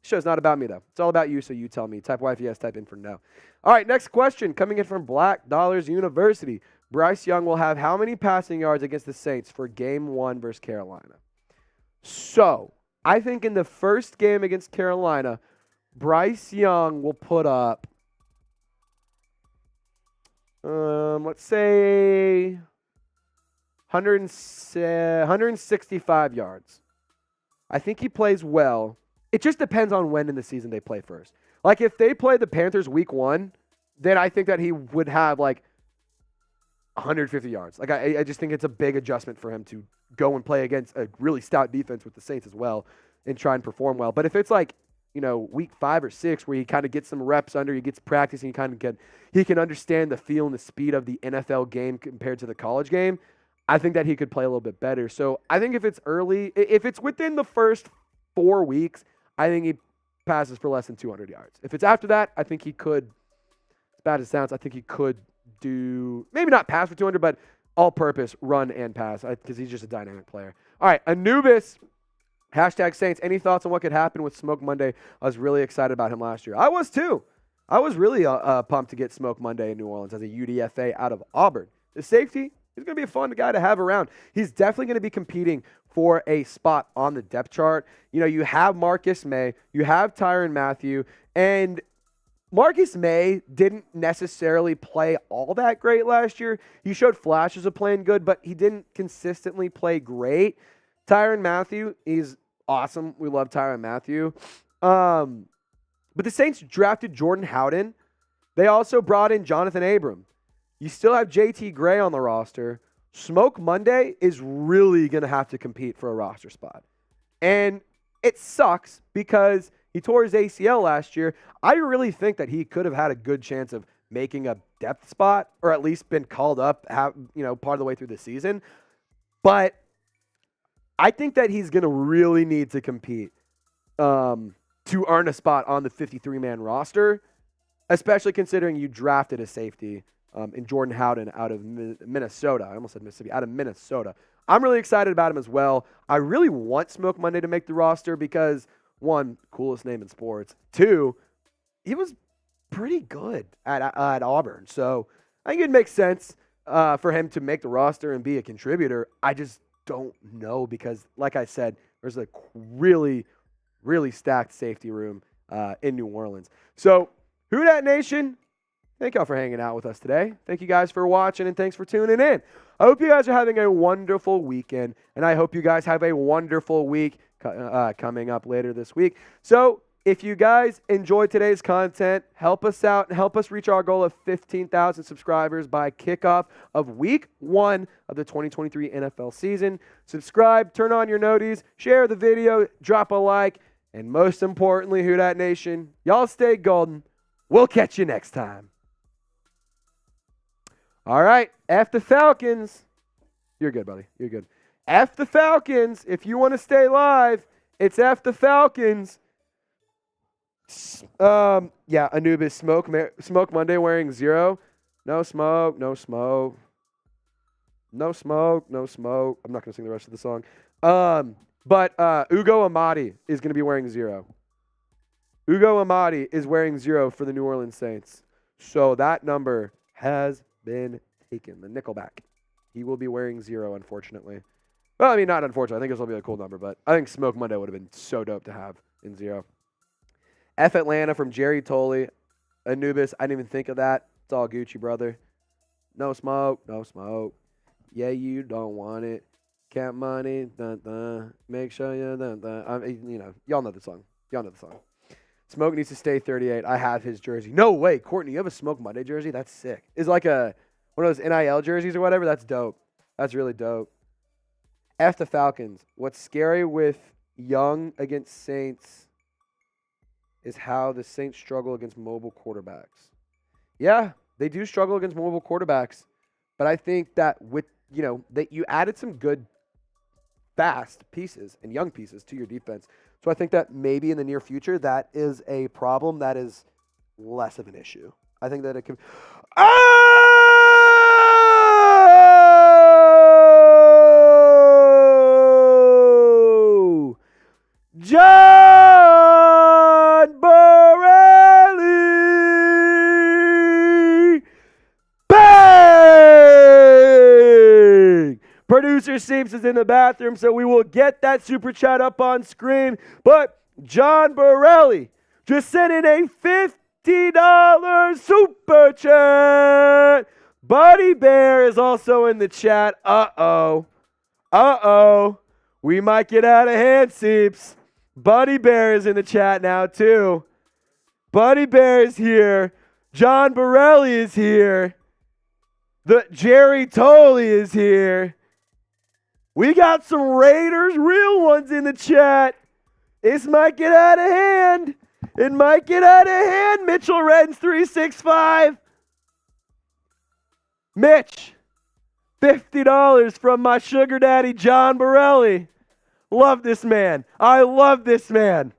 Show's not about me, though. It's all about you, so you tell me. Type Y for yes, type in for no. All right, next question coming in from Black Dollars University. Bryce Young will have how many passing yards against the Saints for Game 1 versus Carolina? So, I think in the first game against Carolina, Bryce Young will put up, let's say, 165 yards. I think he plays well. It just depends on when in the season they play first. Like, if they play the Panthers week 1, then I think that he would have, 150 yards. Like, I just think it's a big adjustment for him to go and play against a really stout defense with the Saints as well and try and perform well. But if it's week 5 or 6 where he kind of gets some reps under, he gets practice, and he can understand the feel and the speed of the NFL game compared to the college game, I think that he could play a little bit better. So I think if it's within the first 4 weeks, I think he passes for less than 200 yards. If it's after that, I think he could, as bad as it sounds, I think he could do, maybe not pass for 200, but all-purpose run and pass because he's just a dynamic player. All right, Anubis, #Saints. Any thoughts on what could happen with Smoke Monday? I was really excited about him last year. I was too. I was really pumped to get Smoke Monday in New Orleans as a UDFA out of Auburn. The safety, he's going to be a fun guy to have around. He's definitely going to be competing for a spot on the depth chart. You have Marcus May, you have Tyrann Mathieu, and Marcus May didn't necessarily play all that great last year. He showed flashes of playing good, but he didn't consistently play great. Tyrann Mathieu is awesome. We love Tyrann Mathieu. But the Saints drafted Jordan Howden. They also brought in Jonathan Abram. You still have JT Gray on the roster. Smoke Monday is really going to have to compete for a roster spot. And it sucks because he tore his ACL last year. I really think that he could have had a good chance of making a depth spot or at least been called up, part of the way through the season. But I think that he's going to really need to compete to earn a spot on the 53-man roster, especially considering you drafted a safety in Jordan Howden out of Minnesota. I almost said Mississippi, out of Minnesota. I'm really excited about him as well. I really want Smoke Monday to make the roster because, one, coolest name in sports. Two, he was pretty good at Auburn. So I think it makes sense for him to make the roster and be a contributor. I just don't know because, like I said, there's a really, really stacked safety room in New Orleans. So, Who Dat Nation, thank y'all for hanging out with us today. Thank you guys for watching, and thanks for tuning in. I hope you guys are having a wonderful weekend, and I hope you guys have a wonderful week coming up later this week. So, if you guys enjoyed today's content, help us out and help us reach our goal of 15,000 subscribers by kickoff of week 1 of the 2023 NFL season. Subscribe, turn on your noties, share the video, drop a like, and most importantly, Who Dat Nation, y'all stay golden. We'll catch you next time. All right, F the Falcons. You're good, buddy. You're good. F the Falcons. If you want to stay live, it's F the Falcons. Anubis, Smoke Monday wearing 0. No smoke, no smoke. No smoke, no smoke. I'm not going to sing the rest of the song. But Ugo Amadi is going to be wearing 0. Ugo Amadi is wearing 0 for the New Orleans Saints. So that number has been taken. The Nickelback. He will be wearing 0, unfortunately. Well, I mean, not unfortunately. I think this will be a cool number, but I think Smoke Monday would have been so dope to have in 0. F Atlanta from Jerry Tolley. Anubis, I didn't even think of that. It's all Gucci, brother. No smoke, no smoke. Yeah, you don't want it. Count money, dun dun. Make sure you dun dun. Y'all know the song. Y'all know the song. Smoke needs to stay 38. I have his jersey. No way, Courtney, you have a Smoke Monday jersey? That's sick. It's like one of those NIL jerseys or whatever. That's dope. That's really dope. F the Falcons. What's scary with Young against Saints is how the Saints struggle against mobile quarterbacks. Yeah, they do struggle against mobile quarterbacks, but I think that that you added some good, fast pieces and young pieces to your defense. So I think that maybe in the near future, that is a problem that is less of an issue. I think that it can... Oh! John Borelli! Bang! Producer Seems is in the bathroom, so we will get that super chat up on screen. But John Borelli just sent in a $50 super chat. Buddy Bear is also in the chat. Uh-oh. We might get out of hand, Seeps. Buddy Bear is in the chat now, too. Buddy Bear is here. John Borelli is here. The Jerry Tolley is here. We got some Raiders, real ones in the chat. This might get out of hand. It might get out of hand. Mitchell Reddens 365. Mitch, $50 from my sugar daddy, John Borelli. Love this man. I love this man.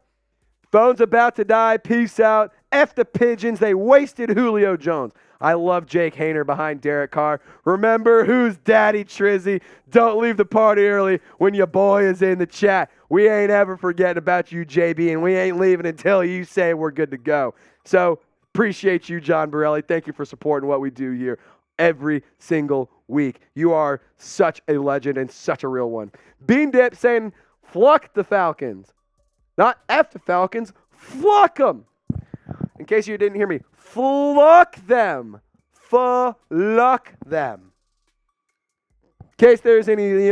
Phone's about to die. Peace out. F the Pigeons. They wasted Julio Jones. I love Jake Hayner behind Derek Carr. Remember who's Daddy Trizzy. Don't leave the party early when your boy is in the chat. We ain't ever forgetting about you, JB, and we ain't leaving until you say we're good to go. So appreciate you, John Borelli. Thank you for supporting what we do here every single week. You are such a legend and such a real one. Bean Dip saying, "Fluck the Falcons." Not F the Falcons, fluck them. In case you didn't hear me, fluck them. Fluck them. In case there's any,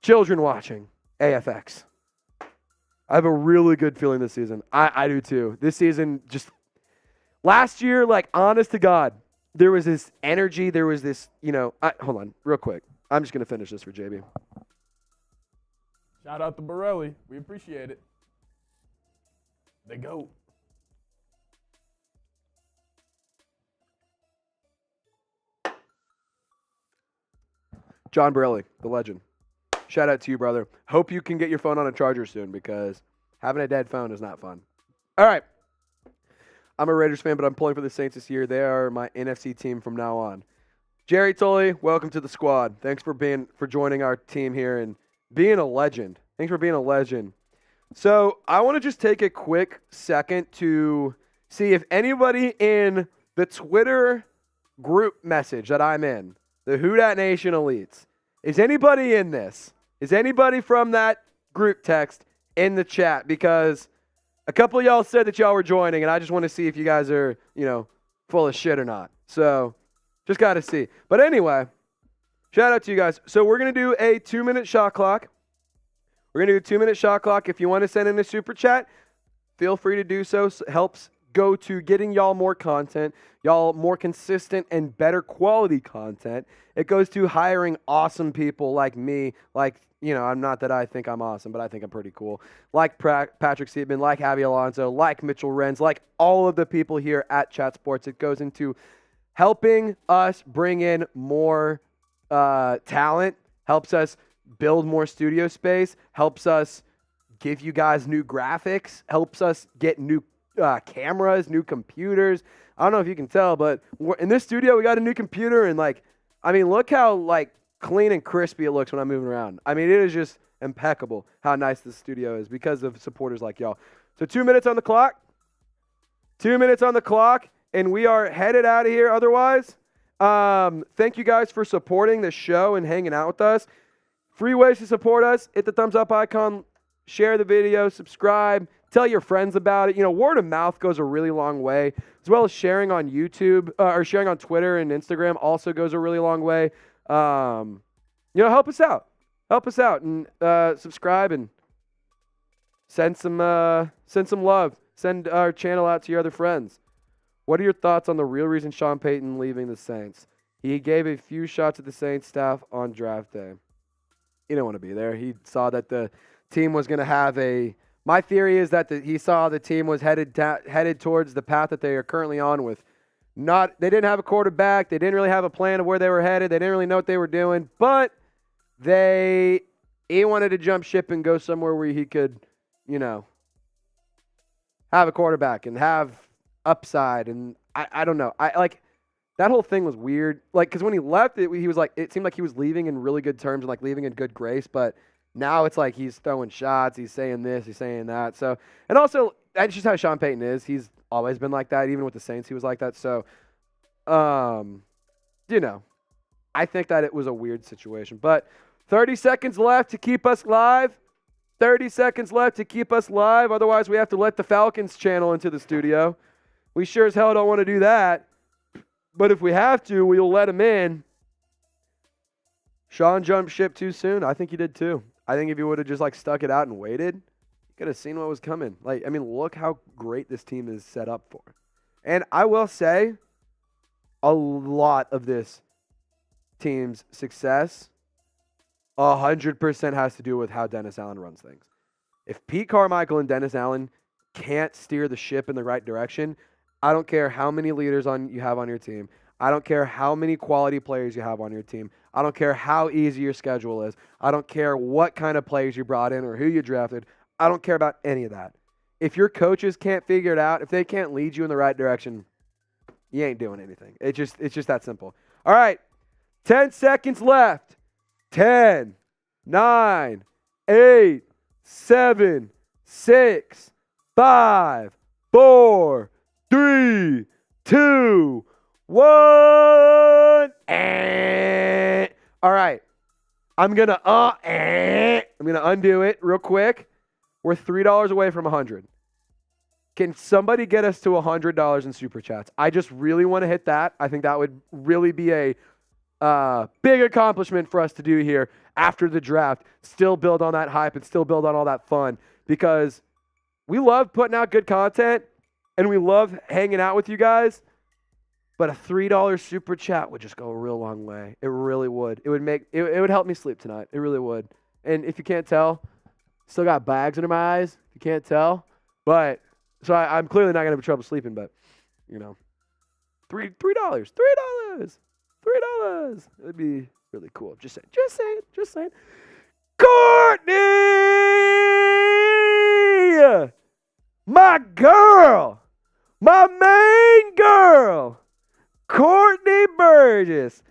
children watching AFX. I have a really good feeling this season. I do too. This season, just last year, honest to God, there was this energy. There was this, hold on, real quick. I'm just going to finish this for JB. Shout out to Borelli. We appreciate it. The GOAT. John Borelli, the legend. Shout out to you, brother. Hope you can get your phone on a charger soon because having a dead phone is not fun. All right. I'm a Raiders fan, but I'm pulling for the Saints this year. They are my NFC team from now on. Jerry Tully, welcome to the squad. Thanks for joining our team here and being a legend. Thanks for being a legend. So I want to just take a quick second to see if anybody in the Twitter group message that I'm in, the Who Dat Nation Elites, is anybody in this? Is anybody from that group text in the chat? Because a couple of y'all said that y'all were joining, and I just want to see if you guys are, full of shit or not. So just got to see. But anyway, shout out to you guys. So we're going to do a 2-minute shot clock. We're going to do a 2-minute shot clock. If you want to send in a super chat, feel free to do so. Helps go to getting y'all more content, y'all more consistent and better quality content. It goes to hiring awesome people like me, I'm not that I think I'm awesome, but I think I'm pretty cool. Like Patrick Seidman, like Javi Alonso, like Mitchell Renz, like all of the people here at Chat Sports. It goes into helping us bring in more talent, helps us build more studio space, helps us give you guys new graphics, helps us get new cameras, new computers. I don't know if you can tell, but in this studio, we got a new computer, and look how clean and crispy it looks when I'm moving around. It is just impeccable how nice this studio is because of supporters like y'all. So 2 minutes on the clock. 2 minutes on the clock, and we are headed out of here otherwise. Thank you guys for supporting the show and hanging out with us. Free ways to support us. Hit the thumbs up icon, share the video, subscribe, tell your friends about it. Word of mouth goes a really long way, as well as sharing on YouTube or sharing on Twitter and Instagram also goes a really long way. Help us out. Help us out and subscribe and send some love. Send our channel out to your other friends. What are your thoughts on the real reason Sean Payton leaving the Saints? He gave a few shots at the Saints staff on draft day. He didn't want to be there. He saw that the team was going to have my theory is that he saw the team was headed towards the path that they are currently on with. They didn't have a quarterback. They didn't really have a plan of where they were headed. They didn't really know what they were doing. But he wanted to jump ship and go somewhere where he could, have a quarterback and have upside. And I don't know. That whole thing was weird. Because when he left, he was it seemed like he was leaving in really good terms and leaving in good grace. But now it's he's throwing shots. He's saying this. He's saying that. So, and also, that's just how Sean Payton is. He's always been like that. Even with the Saints, he was like that. So, I think that it was a weird situation. But 30 seconds left to keep us live. 30 seconds left to keep us live. Otherwise, we have to let the Falcons channel into the studio. We sure as hell don't want to do that. But if we have to, we'll let him in. Sean jumped ship too soon. I think he did too. I think if he would have just stuck it out and waited, you could have seen what was coming. Look how great this team is set up for. And I will say, a lot of this team's success 100% has to do with how Dennis Allen runs things. If Pete Carmichael and Dennis Allen can't steer the ship in the right direction, I don't care how many leaders you have on your team. I don't care how many quality players you have on your team. I don't care how easy your schedule is. I don't care what kind of players you brought in or who you drafted. I don't care about any of that. If your coaches can't figure it out, if they can't lead you in the right direction, you ain't doing anything. It's just that simple. All right, 10 seconds left. 10, 9, 8, 7, 6, 5, 4, 3, 2, 1. All right. I'm gonna undo it real quick. We're $3 away from 100. Can somebody get us to $100 in super chats? I just really want to hit that. I think that would really be a big accomplishment for us to do here after the draft. Still build on that hype and still build on all that fun because we love putting out good content and we love hanging out with you guys. But a $3 super chat would just go a real long way. It really would. It would help me sleep tonight. It really would. And if you can't tell, Still got bags under my eyes. You can't tell. But, so I'm clearly not going to have trouble sleeping, but, you know. $3. It'd be really cool. Just saying. Courtney! My girl! My main girl! Courtney Burgess.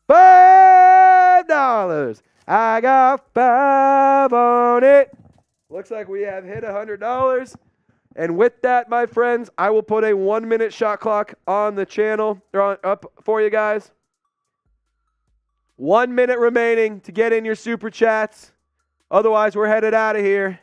$5. I got 5 on it. Looks like we have hit $100. And with that, my friends, I will put a 1-minute shot clock on the channel, up for you guys. 1 minute remaining to get in your super chats. Otherwise, we're headed out of here.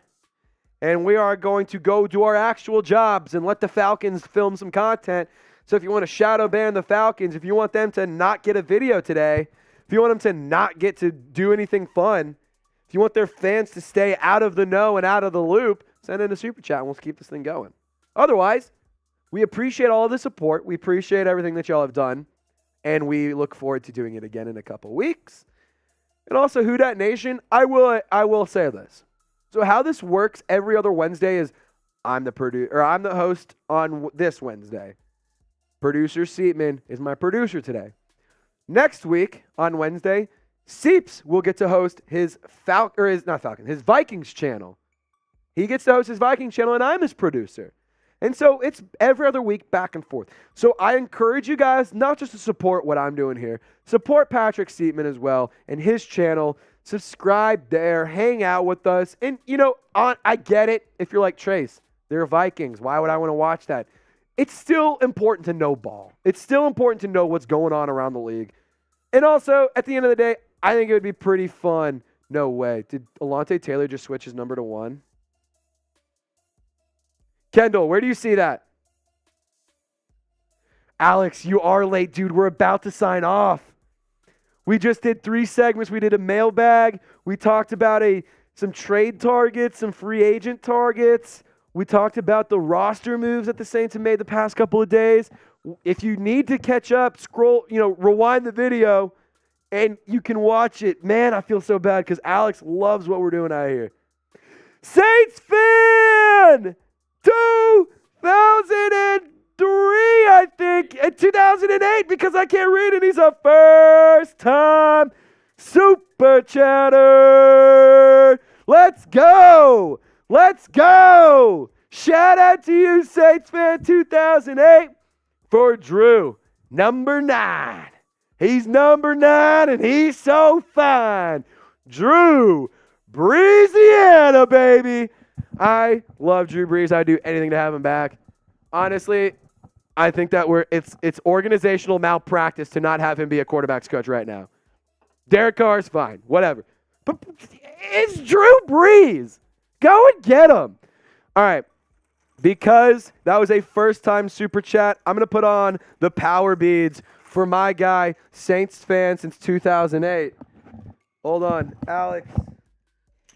And we are going to go do our actual jobs and let the Falcons film some content. So if you want to shadow ban the Falcons, if you want them to not get a video today, if you want them to not get to do anything fun, if you want their fans to stay out of the know and out of the loop, send in a super chat and we'll keep this thing going. Otherwise, we appreciate all the support. We appreciate everything that y'all have done. And we look forward to doing it again in a couple weeks. And also, Who Dat Nation, I will say this. So how this works every other Wednesday is I'm the host on this Wednesday. Producer Seatman is my producer today. Next week on Wednesday, Seeps will get to host his Vikings channel. He gets to host his Vikings channel, and I'm his producer. And so it's every other week back and forth. So I encourage you guys not just to support what I'm doing here, support Patrick Seatman as well and his channel. Subscribe there, hang out with us. And, I get it if you're like Trace. They're Vikings. Why would I want to watch that? It's still important to know ball. It's still important to know what's going on around the league. And also, at the end of the day, I think it would be pretty fun. No way. Did Alontae Taylor just switch his number to 1? Kendall, where do you see that? Alex, you are late, dude. We're about to sign off. We just did 3 segments. We did a mailbag. We talked about some trade targets, some free agent targets. We talked about the roster moves that the Saints have made the past couple of days. If you need to catch up, rewind the video, and you can watch it. Man, I feel so bad because Alex loves what we're doing out here. Saints fan! 2003, I think, and 2008 because I can't read it. He's a first-time super chatter. Let's go. Shout out to you, Saints fan 2008, for Drew, number 9. He's number 9, and he's so fine. Drew, Breeziana, baby. I love Drew Brees. I'd do anything to have him back. Honestly, I think that it's organizational malpractice to not have him be a quarterback's coach right now. Derek Carr's fine, whatever. But it's Drew Brees. Go and get him. All right. Because that was a first-time super chat, I'm going to put on the power beads for my guy, Saints fan since 2008. Hold on. Alex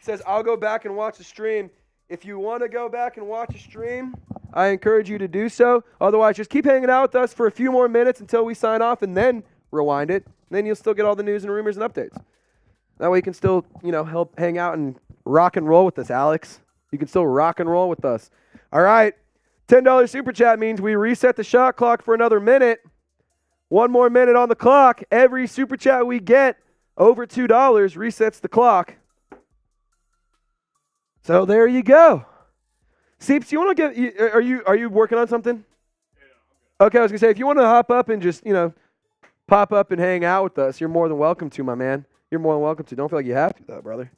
says, I'll go back and watch the stream. If you want to go back and watch a stream, I encourage you to do so. Otherwise, just keep hanging out with us for a few more minutes until we sign off and then rewind it. And then you'll still get all the news and rumors and updates. That way you can still, help hang out and rock and roll with us, Alex. You can still rock and roll with us. All right. $10 super chat means we reset the shot clock for another minute. 1 more minute on the clock. Every super chat we get over $2 resets the clock. So there you go. Seeps, you want to get? Are you working on something? Yeah, okay, I was gonna say if you want to hop up and just pop up and hang out with us, you're more than welcome to, my man. You're more than welcome to. Don't feel like you have to, though, brother.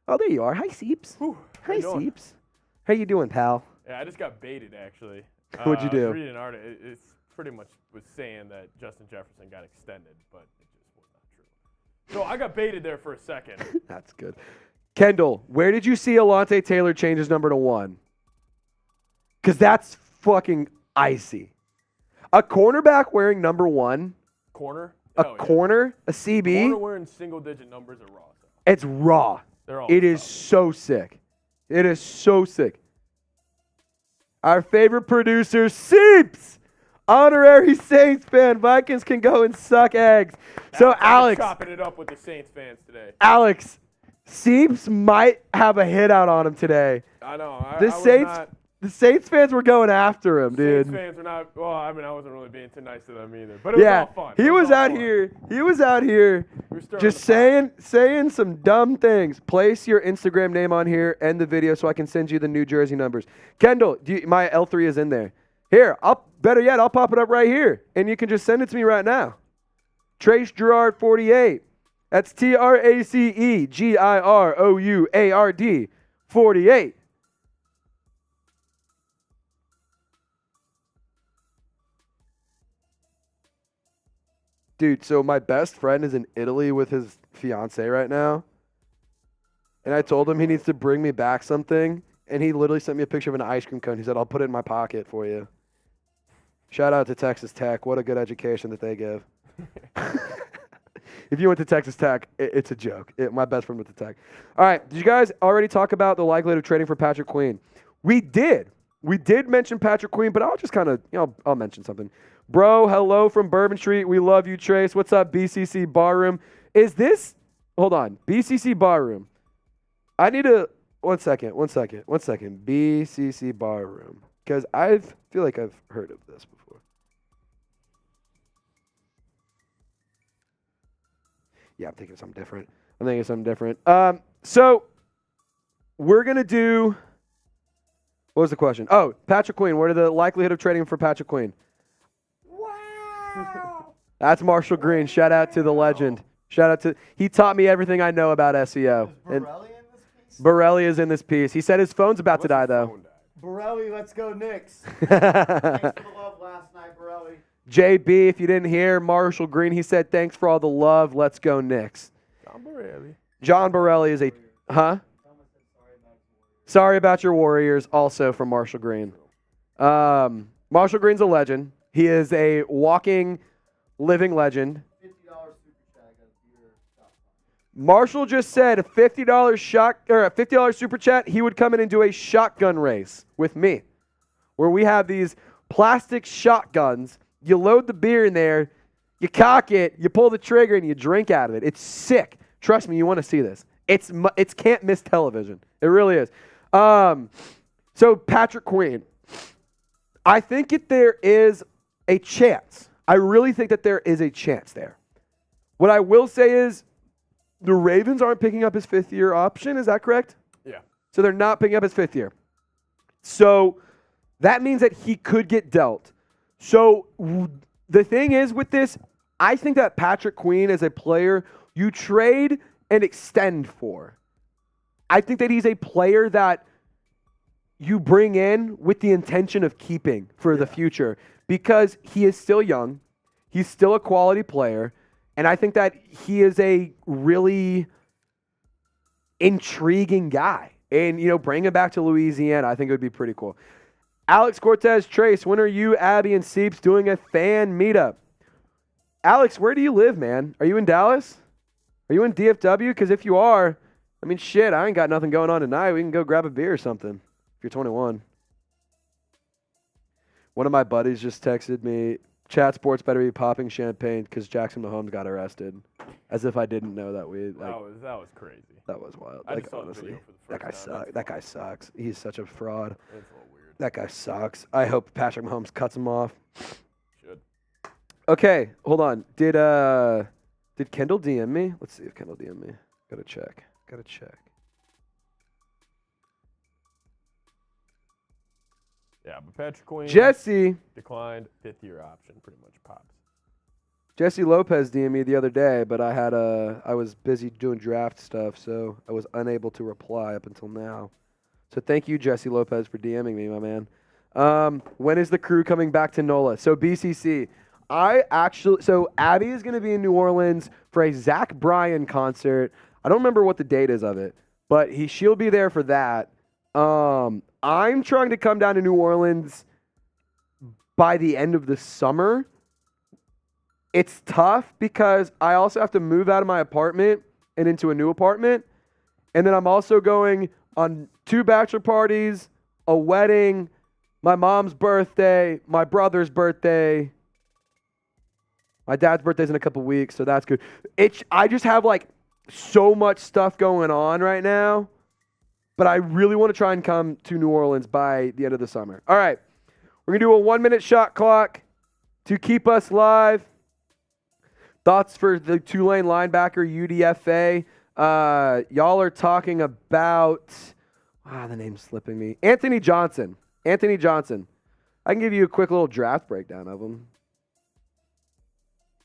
Oh, there you are. Hi, Seeps. Hi, Seeps. How you doing, pal? Yeah, I just got baited actually. What'd you do? I was reading an article. It's pretty much was saying that Justin Jefferson got extended, but it just was not true. So I got baited there for a second. That's good. Kendall, where did you see Alontae Taylor change his number to 1? Because that's fucking icy. A cornerback wearing number 1. Corner? A corner? A CB? Corner wearing single-digit numbers are raw. So. It's raw. It is so sick. It is so sick. Our favorite producer, Seeps. Honorary Saints fan. Vikings can go and suck eggs. So, Alex. Chopping it up with the Saints fans today. Alex. Seeps might have a hit out on him today. I know. The Saints fans were going after him, dude. Saints fans were not. Well, I mean, I wasn't really being too nice to them either. But it was all fun. He was out here just saying some dumb things. Place your Instagram name on here and the video so I can send you the new jersey numbers. Kendall, my L3 is in there. Here, better yet, I'll pop it up right here, and you can just send it to me right now. Trace Girouard 48. That's TraceGirouard 48. Dude, so my best friend is in Italy with his fiance right now. And I told him he needs to bring me back something. And he literally sent me a picture of an ice cream cone. He said, I'll put it in my pocket for you. Shout out to Texas Tech. What a good education that they give. If you went to Texas Tech, it's a joke. My best friend went to Tech. All right. Did you guys already talk about the likelihood of trading for Patrick Queen? We did. We did mention Patrick Queen, but I'll just kind of, I'll mention something. Bro, hello from Bourbon Street. We love you, Trace. What's up, BCC Barroom? Hold on. BCC Barroom. I need to, one second. BCC Barroom. Because I feel like I've heard of this before. Yeah, I'm thinking something different. So we're going to do, what was the question? Oh, Patrick Queen. What are the likelihood of trading for Patrick Queen? Wow. That's Marshall Green. Shout out to the legend. He taught me everything I know about SEO. Is Borelli in this piece? Borelli is in this piece. He said his phone's about to die, though. Borelli, let's go Knicks. Thanks for the love last night, Borelli. JB, if you didn't hear, Marshall Green, he said, thanks for all the love. Let's go Knicks. John Borelli is a, Sorry about your Warriors, also from Marshall Green. Marshall Green's a legend. He is a walking, living legend. $50 super chat. Marshall just said a $50 super chat, he would come in and do a shotgun race with me, where we have these plastic shotguns. You load the beer in there, you cock it, you pull the trigger, and you drink out of it. It's sick. Trust me, you want to see this. It's can't miss television. It really is. So Patrick Queen, I think there is a chance. I really think that there is a chance there. What I will say is the Ravens aren't picking up his fifth-year option. Is that correct? Yeah. So they're not picking up his fifth year. So that means that he could get dealt. So the thing is with this, I think that Patrick Queen is a player you trade and extend for. I think that he's a player that you bring in with the intention of keeping for the future because he is still young. He's still a quality player. And I think that he is a really intriguing guy. And, bring him back to Louisiana, I think it would be pretty cool. Alex Cortez, Trace, when are you, Abby, and Seeps doing a fan meetup? Alex, where do you live, man? Are you in Dallas? Are you in DFW? Because if you are, I ain't got nothing going on tonight. We can go grab a beer or something if you're 21. One of my buddies just texted me, Chat Sports better be popping champagne because Jackson Mahomes got arrested. As if I didn't know that that was crazy. That was wild. I just saw the video for the first time. That guy sucks. He's such a fraud. It's a little weird. That guy sucks. I hope Patrick Mahomes cuts him off. Should. Okay, hold on. Did Kendall DM me? Let's see if Kendall DM me. Gotta check. Yeah, but Patrick Queen Jesse declined fifth-year option, pretty much pops. Jesse Lopez DM'd me the other day, but I was busy doing draft stuff, so I was unable to reply up until now. So thank you, Jesse Lopez, for DMing me, my man. When is the crew coming back to NOLA? So BCC, Abby is going to be in New Orleans for a Zach Bryan concert. I don't remember what the date is of it, but she'll be there for that. I'm trying to come down to New Orleans by the end of the summer. It's tough because I also have to move out of my apartment and into a new apartment. And then I'm also going on 2 bachelor parties, a wedding, my mom's birthday, my brother's birthday. My dad's birthday's in a couple weeks, so that's good. I just have so much stuff going on right now, but I really want to try and come to New Orleans by the end of the summer. All right. We're going to do a 1-minute shot clock to keep us live. Thoughts for the Tulane linebacker, UDFA. Y'all are talking about, the name's slipping me. Anthony Johnson. Anthony Johnson. I can give you a quick little draft breakdown of him.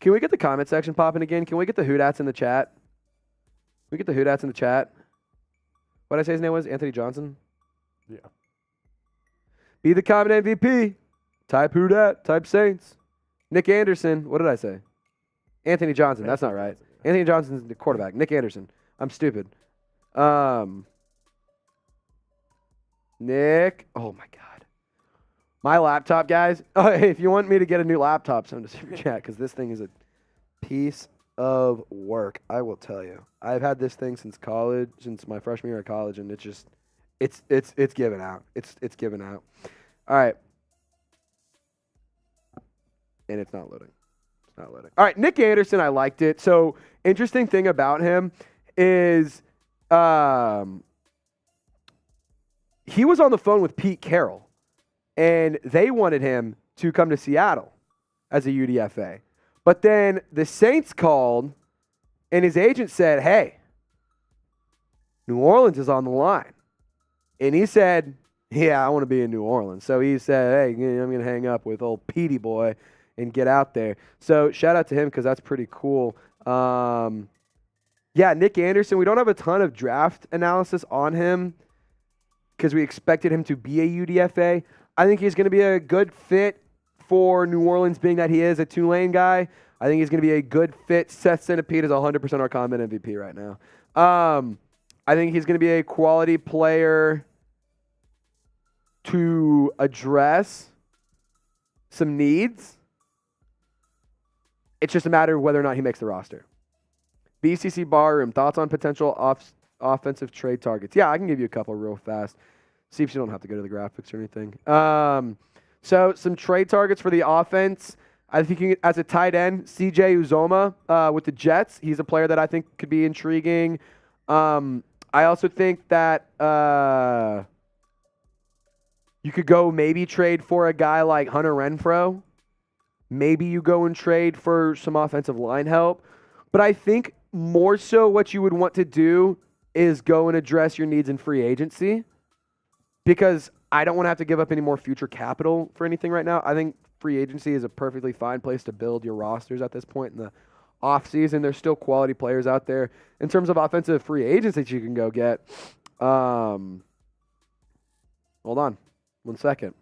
Can we get the comment section popping again? Can we get the Hoodats in the chat? Can we get the Hoodats in the chat? What did I say his name was? Anthony Johnson? Yeah. Be the comment MVP. Type Hoodat. Type Saints. Nick Anderson. What did I say? Anthony Johnson. That's not right. Anthony Johnson's the quarterback. Nick Anderson. I'm stupid. Nick. Oh, my God. My laptop, guys. Oh, hey, if you want me to get a new laptop, send a super chat because this thing is a piece of work. I will tell you. I've had this thing since college, since my freshman year of college, and it's just, it's giving out. It's giving out. All right. And it's not loading. It's not loading. All right, Nick Anderson, I liked it. So, interesting thing about him is he was on the phone with Pete Carroll. And they wanted him to come to Seattle as a UDFA. But then the Saints called, and his agent said, hey, New Orleans is on the line. And he said, yeah, I want to be in New Orleans. So he said, hey, I'm going to hang up with old Petey boy and get out there. So shout out to him because that's pretty cool. Yeah, Nick Anderson, we don't have a ton of draft analysis on him because we expected him to be a UDFA. I think he's going to be a good fit for New Orleans, being that he is a Tulane guy. I think he's going to be a good fit. Seth Centipede is 100% our comment MVP right now. I think he's going to be a quality player to address some needs. It's just a matter of whether or not he makes the roster. BCC Barroom, thoughts on potential offensive trade targets? Yeah, I can give you a couple real fast. See if you don't have to go to the graphics or anything. So some trade targets for the offense. I think as a tight end, CJ Uzoma with the Jets. He's a player that I think could be intriguing. I also think that you could go maybe trade for a guy like Hunter Renfrow. Maybe you go and trade for some offensive line help. But I think more so what you would want to do is go and address your needs in free agency. Because I don't want to have to give up any more future capital for anything right now. I think free agency is a perfectly fine place to build your rosters at this point in the offseason. There's still quality players out there. In terms of offensive free agents that you can go get, hold on 1 second.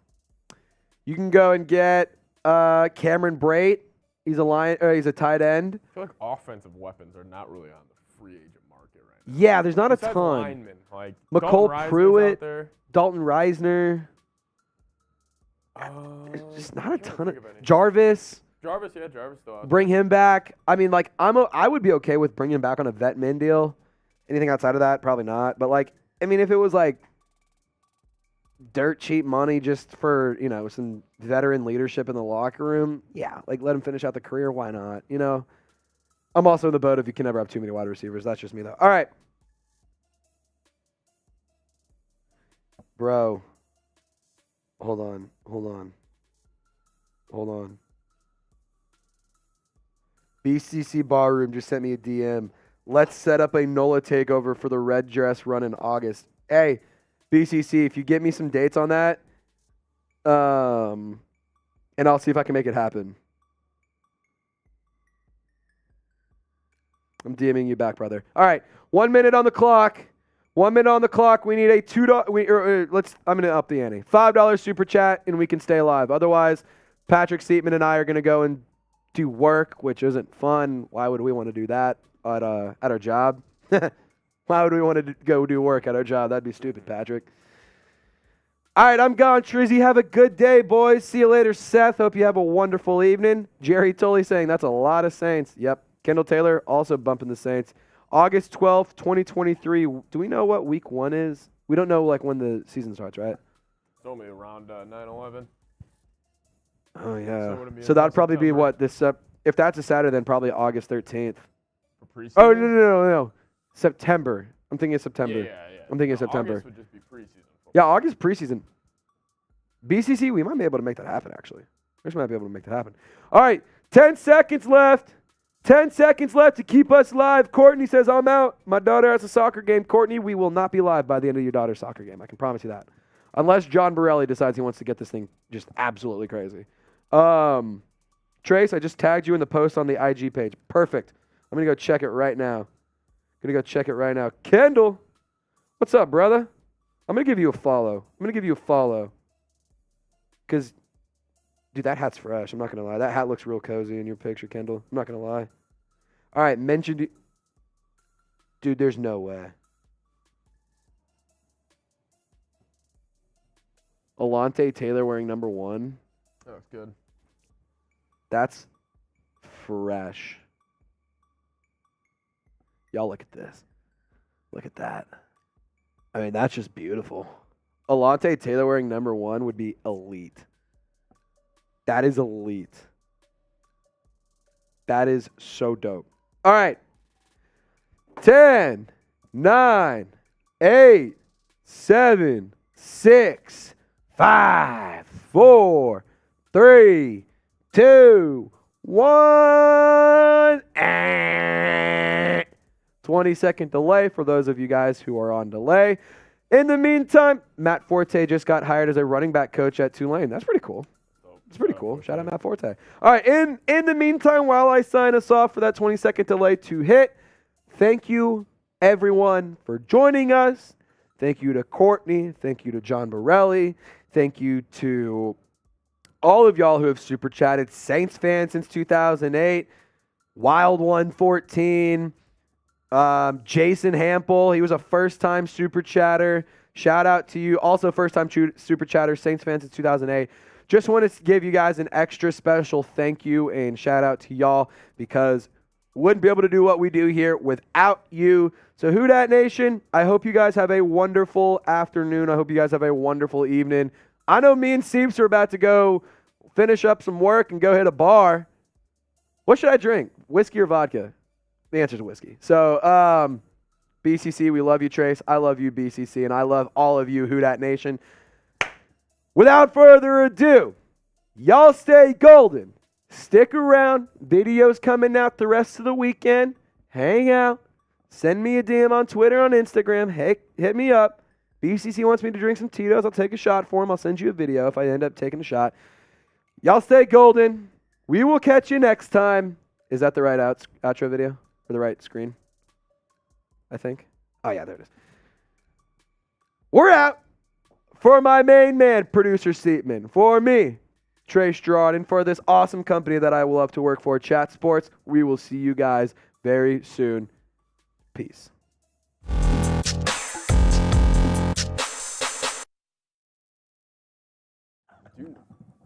You can go and get Cameron Brate. He's a tight end. I feel like offensive weapons are not really on the free agent market right now. Yeah, there's not Besides a ton. Linemen, like McCole Pruitt. out there. Dalton Reisner. It's just not a ton of Jarvis. Jarvis still out. Bring him back. I mean, like I would be okay with bringing him back on a vet min deal. Anything outside of that, probably not. But like, I mean, if it was like dirt cheap money just for some veteran leadership in the locker room, yeah, like let him finish out the career. Why not? I'm also in the boat if you can never have too many wide receivers. That's just me though. All right. Bro, hold on. BCC Barroom just sent me a DM. Let's set up a NOLA takeover for the red dress run in August. Hey, BCC, if you get me some dates on that, and I'll see if I can make it happen. I'm DMing you back, brother. All right, 1 minute on the clock. 1 minute on the clock. We need a $2. I'm gonna up the ante. $5 super chat, and we can stay live. Otherwise, Patrick Seatman and I are gonna go and do work, which isn't fun. Why would we want to do that at our job? Why would we want to go do work at our job? That'd be stupid, Patrick. All right, I'm gone. Trizzy, have a good day, boys. See you later, Seth. Hope you have a wonderful evening. Jerry Tully saying that's a lot of Saints. Yep. Kendall Taylor also bumping the Saints. August 12th, 2023. Do we know what week 1 is? We don't know when the season starts, right? It's only around 9/11. Oh, yeah. So that'd probably be what this if that's a Saturday, then probably August 13th. For preseason? Oh, no. September. I'm thinking of September. Yeah. I'm thinking of September. August would just be preseason. Yeah, August preseason. BCC, we might be able to make that happen, actually. We just might be able to make that happen. All right, 10 seconds left. 10 seconds left to keep us live. Courtney says, I'm out. My daughter has a soccer game. Courtney, we will not be live by the end of your daughter's soccer game. I can promise you that. Unless John Borelli decides he wants to get this thing just absolutely crazy. Trace, I just tagged you in the post on the IG page. Perfect. I'm going to go check it right now. Kendall, what's up, brother? I'm going to give you a follow. Because, dude, that hat's fresh. I'm not going to lie. That hat looks real cozy in your picture, Kendall. I'm not going to lie. All right, mentioned. Dude, there's no way. Alante Taylor wearing number 1. That was good. That's fresh. Y'all look at this. Look at that. I mean, that's just beautiful. Alante Taylor wearing number 1 would be elite. That is elite. That is so dope. All right. 10, 9, 8, 7, 6, 5, 4, 3, 2, 1. 20-second delay for those of you guys who are on delay. In the meantime, Matt Forte just got hired as a running back coach at Tulane. That's pretty cool. It's pretty cool. Shout out Matt Forte. All right, in the meantime, while I sign us off for that 20-second delay to hit, thank you, everyone, for joining us. Thank you to Courtney. Thank you to John Borelli. Thank you to all of y'all who have super chatted. Saints fans since 2008. Wild 114. Jason Hampel. He was a first-time super chatter. Shout out to you. Also first-time super chatter. Saints fans since 2008. Just wanted to give you guys an extra special thank you and shout out to y'all because wouldn't be able to do what we do here without you. So Who Dat Nation, I hope you guys have a wonderful afternoon. I hope you guys have a wonderful evening. I know me and Seeps are about to go finish up some work and go hit a bar. What should I drink? Whiskey or vodka? The answer is whiskey. So BCC, we love you, Trace. I love you, BCC, and I love all of you, Who Dat Nation. Without further ado, y'all stay golden. Stick around. Videos coming out the rest of the weekend. Hang out. Send me a DM on Twitter, on Instagram. Hey, hit me up. BCC wants me to drink some Tito's. I'll take a shot for him. I'll send you a video if I end up taking a shot. Y'all stay golden. We will catch you next time. Is that the right outro video? Or the right screen? I think. Oh, yeah, there it is. We're out. For my main man, producer Seatman, for me, Trace Girouard, and for this awesome company that I will love to work for, Chat Sports, we will see you guys very soon. Peace.